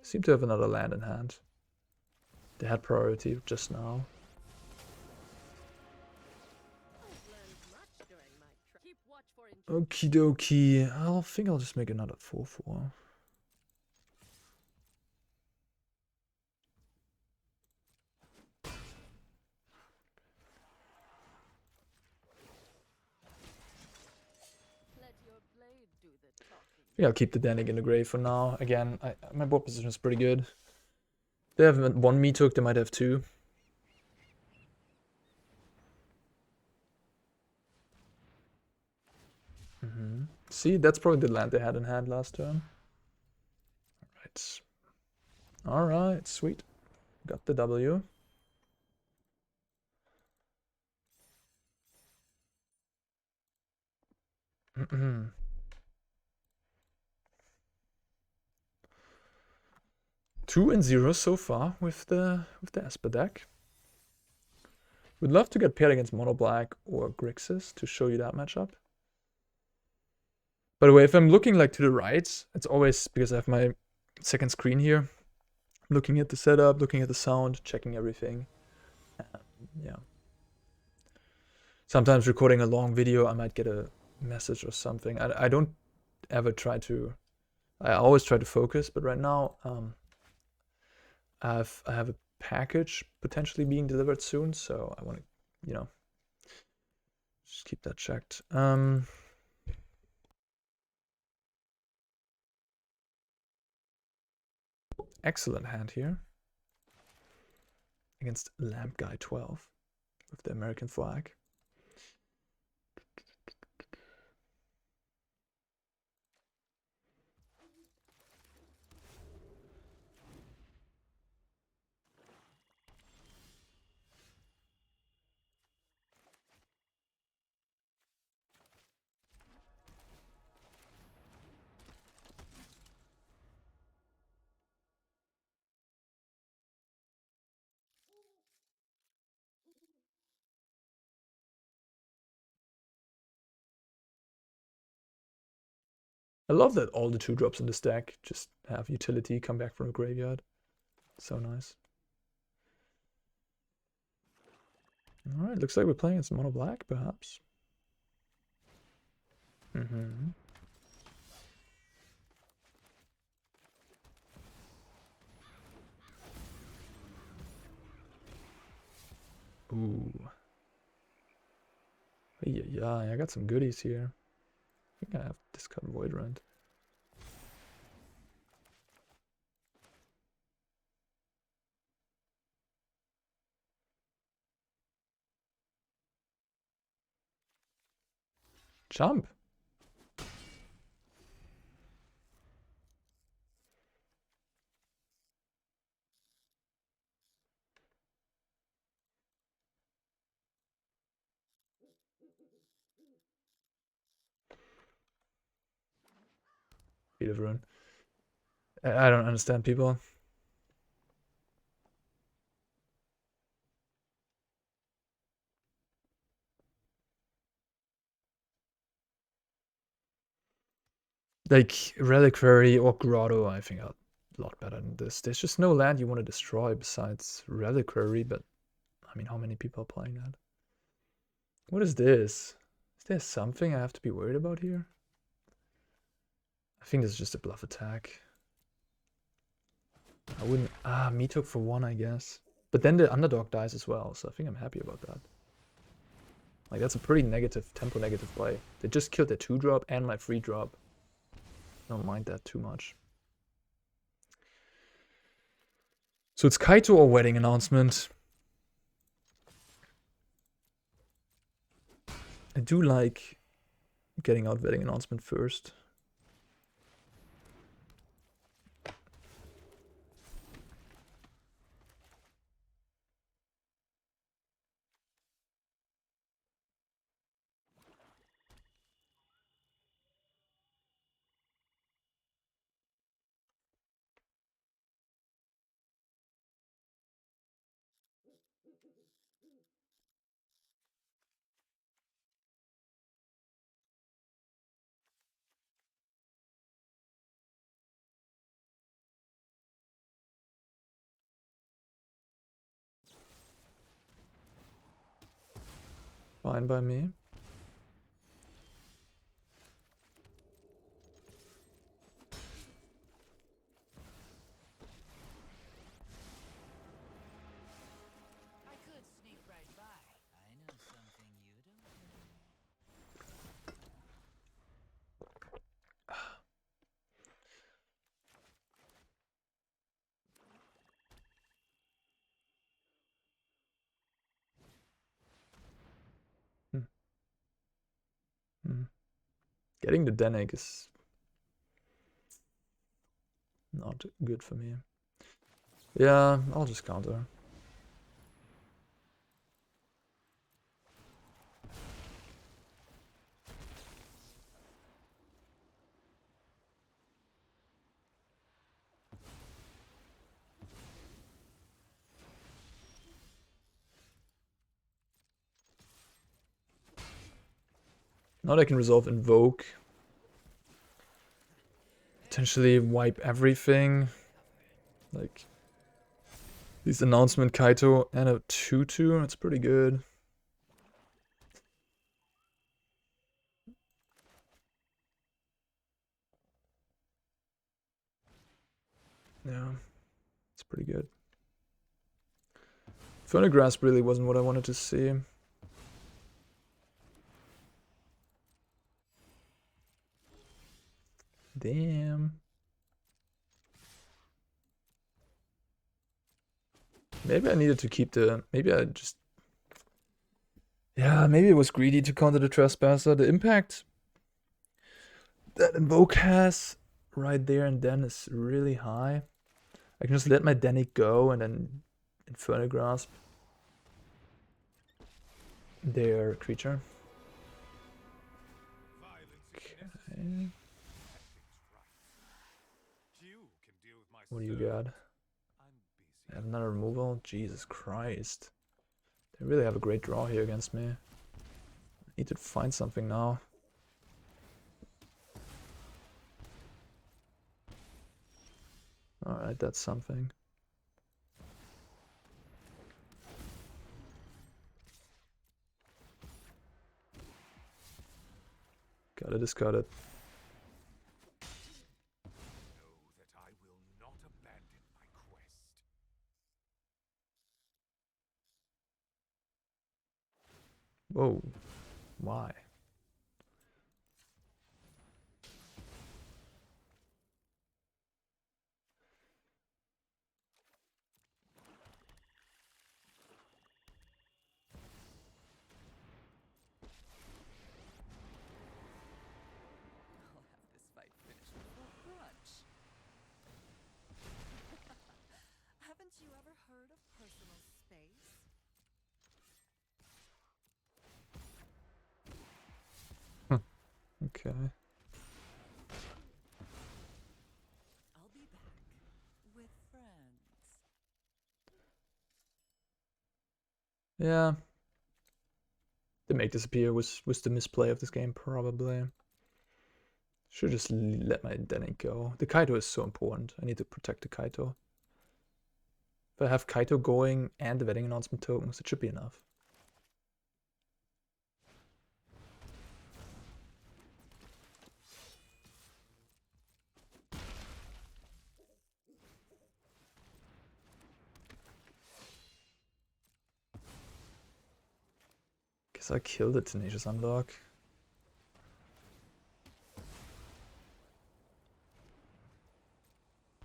Seem to have another land in hand. They had priority just now. Okie dokie. I think I'll just make another 4/4. Yeah, I'll keep the Dennick in the grave for now. Again, my board position is pretty good. They have 1 Meathook, they might have 2. See, that's probably the land they had in hand last turn. Alright. Alright, sweet. Got the W. Two and 0 so far with the Esper deck. Would love to get paired against Mono Black or Grixis to show you that matchup. By the way, if I'm looking like to the right, it's always because I have my second screen here. Looking at the setup, looking at the sound, checking everything. Yeah. Sometimes recording a long video, I might get a message or something. I don't ever try to... I always try to focus, but right now I have a package potentially being delivered soon, so I want to, you know, just keep that checked. Excellent hand here against Lamp Guy 12 with the American flag. I love that all the 2-drops in this deck just have utility come back from the graveyard. So nice. Alright, looks like we're playing against Mono Black, perhaps. Ooh. Yeah, I got some goodies here. I think I have discard Void Rend. Jump. Feet of Ruin. I don't understand people. Like Reliquary or Grotto, I think are a lot better than this. There's just no land you want to destroy besides Reliquary, but I mean, how many people are playing that? What is this? Is there something I have to be worried about here? I think this is just a bluff attack. I wouldn't... Meathook for 1, I guess. But then the underdog dies as well, so I think I'm happy about that. Like, that's a pretty negative, tempo negative play. They just killed their 2-drop and my 3-drop. Don't mind that too much. So it's Kaito or wedding announcement. I do like getting out wedding announcement first. Fine by me. I could sneak right by. I know something you don't Getting the Dennick is not good for me. Yeah, I'll just counter. Now they can resolve Invoke. Potentially wipe everything. Like, these announcement Kaito and a 2-2, that's pretty good. Yeah, it's pretty good. Infernal Grasp really wasn't what I wanted to see. Damn. Maybe I needed to keep the... Maybe I just... Yeah, maybe it was greedy to counter the Trespasser. The impact that Invoke has right there and then is really high. I can just let my Dennick go and then Infernal Grasp their creature. Okay. What do you got? I have another removal? Jesus Christ. They really have a great draw here against me. I need to find something now. Alright, that's something. Gotta discard it. Whoa. Why? I'll have this fight finished before brunch. Haven't you ever heard of personal space? Okay. I'll be back with friends. Yeah. The Make Disappear was the misplay of this game, probably. Should just let my Dennick go. The Kaito is so important. I need to protect the Kaito. If I have Kaito going and the wedding announcement tokens, it should be enough. Guess Guess I killed the Tenacious Underdog.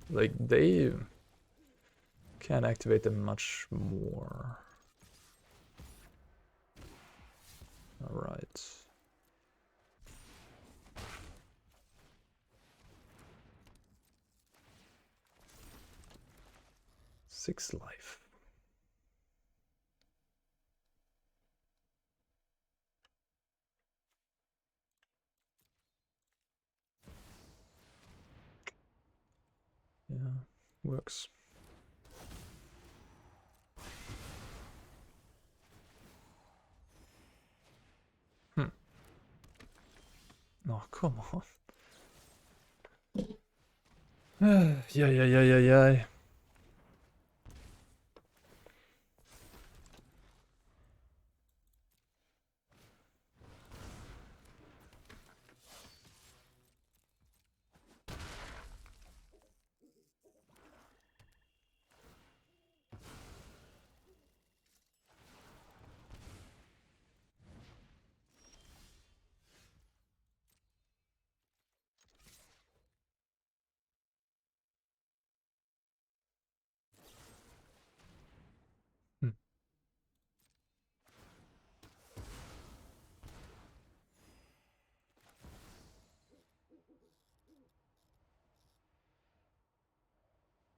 Like, they can't activate them much more. Alright. Six life. Yeah, works. Oh, come on. Yeah.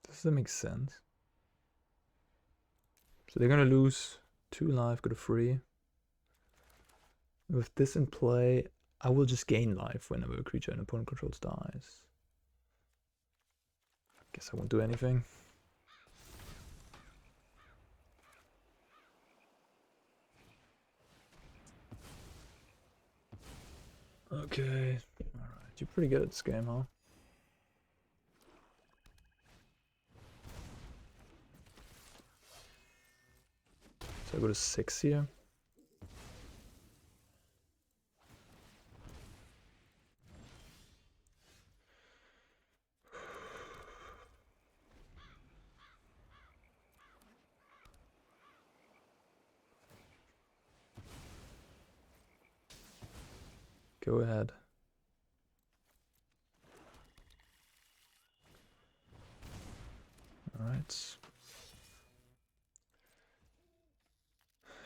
Does that make sense? So they're gonna lose 2 life, go to 3. With this in play, I will just gain life whenever a creature an opponent controls dies. Guess I won't do anything. Okay. Alright, you're pretty good at this game, huh? So I go to 6 here. Go ahead. Alright.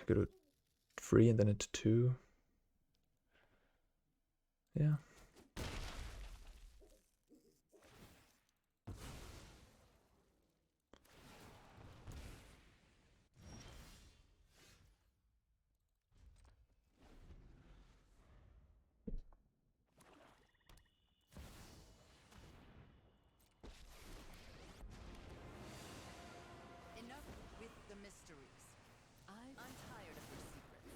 Go to 3 and then into 2. Yeah. Enough with the mysteries. I'm tired of your secrets.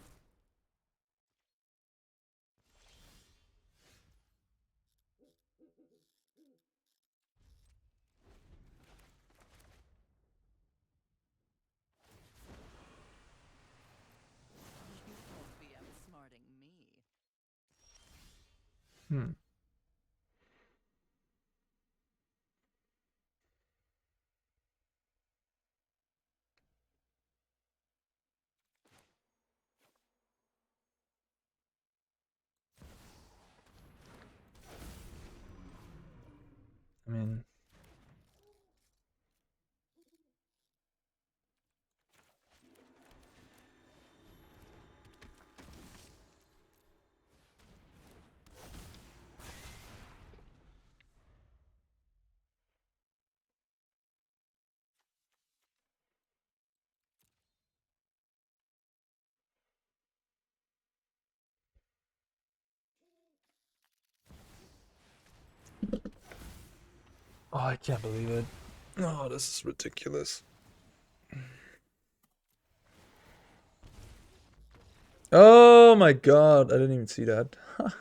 You won't be outsmarting me. I mean, oh, I can't believe it. Oh, this is ridiculous. Oh my god, I didn't even see that.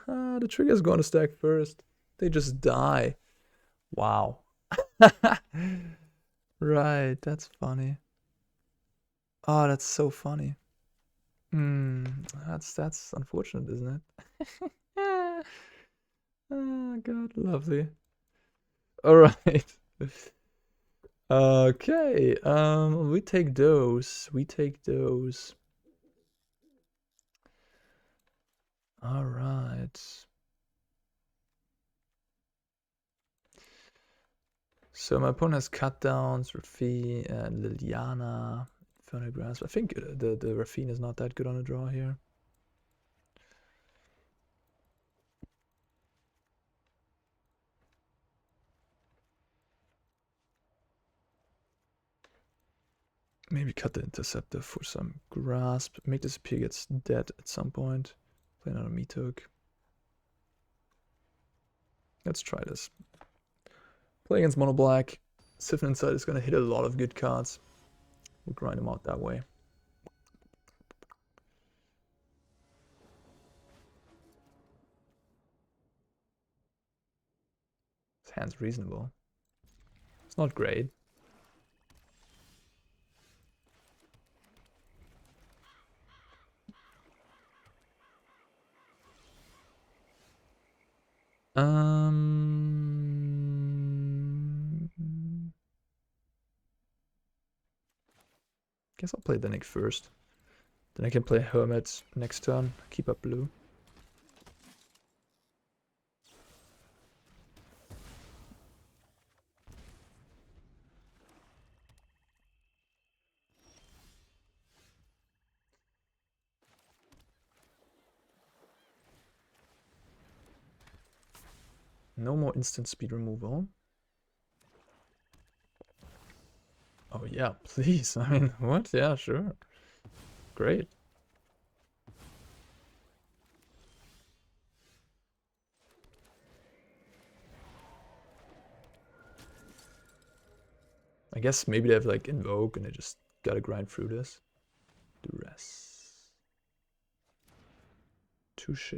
The trigger's gonna stack first. They just die. Wow. Right, that's funny. Oh, that's so funny. That's unfortunate, isn't it? Oh god, lovely. Alright. Okay, we take those. All right. So my opponent has cut downs, Raffine, and Liliana, Infernal Grasp. I think the Raffine is not that good on a draw here. Maybe cut the Interceptor for some Grasp. Make this appear gets dead at some point. Play another Meathook. Let's try this. Play against Mono Black. Siphon Insight is going to hit a lot of good cards. We'll grind them out that way. This hand's reasonable. It's not great. Guess I'll play Dennick first. Then I can play Hermit next turn. Keep up blue. No more instant speed removal. Oh yeah, please. I mean, what? Yeah, sure. Great. I guess maybe they have like Invoke and they just gotta grind through this. Duress. Touche.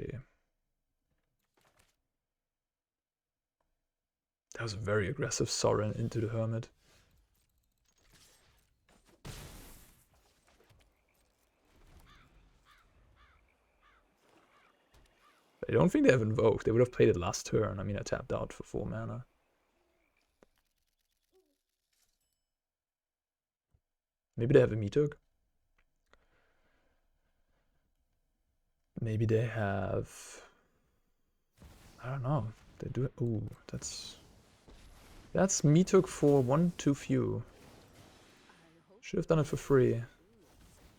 That was a very aggressive Soaring into the Hermit. I don't think they have Invoked. They would have played it last turn. I mean, I tapped out for 4 mana. Maybe they have a Meathook. Maybe they have... I don't know. They do it. Ooh, that's Meathook for 1 too few. Should have done it for free.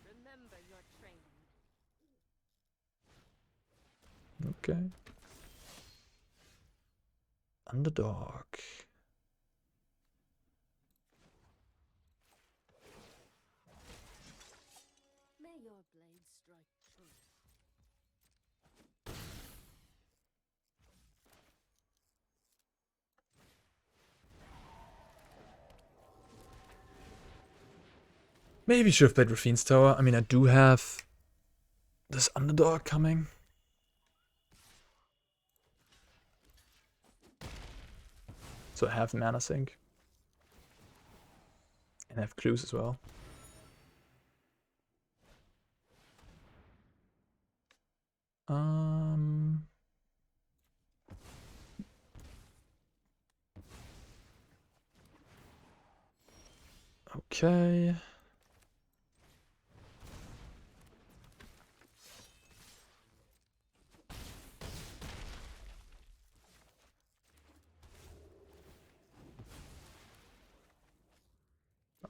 Remember your training. Okay. Underdog. May your blade strike true. Maybe should have played Raffine's Tower. I mean, I do have this Underdog coming. So I have mana sink. And I have clues as well. Okay.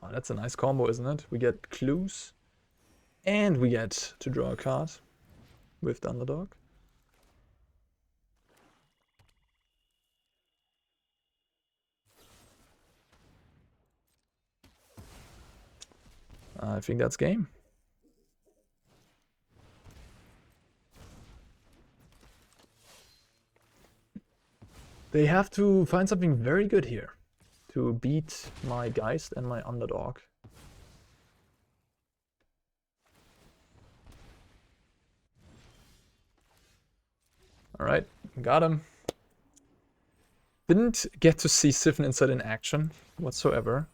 Oh, that's a nice combo, isn't it? We get clues, and we get to draw a card with the Underdog. I think that's game. They have to find something very good here to beat my Geist and my Underdog. Alright, got him. Didn't get to see Siphon Insight in action whatsoever.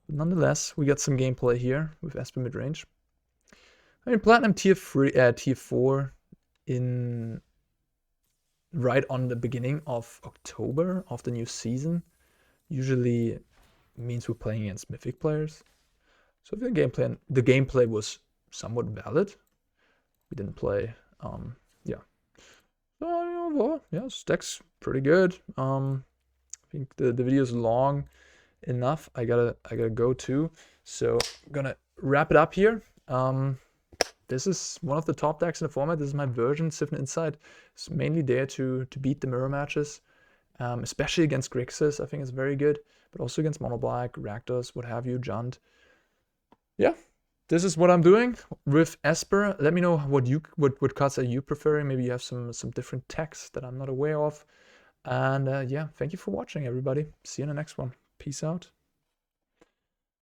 But nonetheless, we got some gameplay here with Esper Midrange. I mean, Platinum tier 4 in right on the beginning of October of the new season usually means we're playing against Mythic players. So if the gameplay was somewhat valid, we didn't play, yeah, well, yeah, this deck's pretty good. I think the video is long enough. I gotta go too. So I'm gonna wrap it up here. This is one of the top decks in the format. This is my version. Siphon Insight. It's mainly there to beat the mirror matches, especially against Grixis. I think it's very good, but also against Mono Black, Rakdos, what have you, Junt. Yeah, this is what I'm doing with Esper. Let me know what cards are you preferring. Maybe you have some different decks that I'm not aware of. And yeah, thank you for watching, everybody. See you in the next one. Peace out.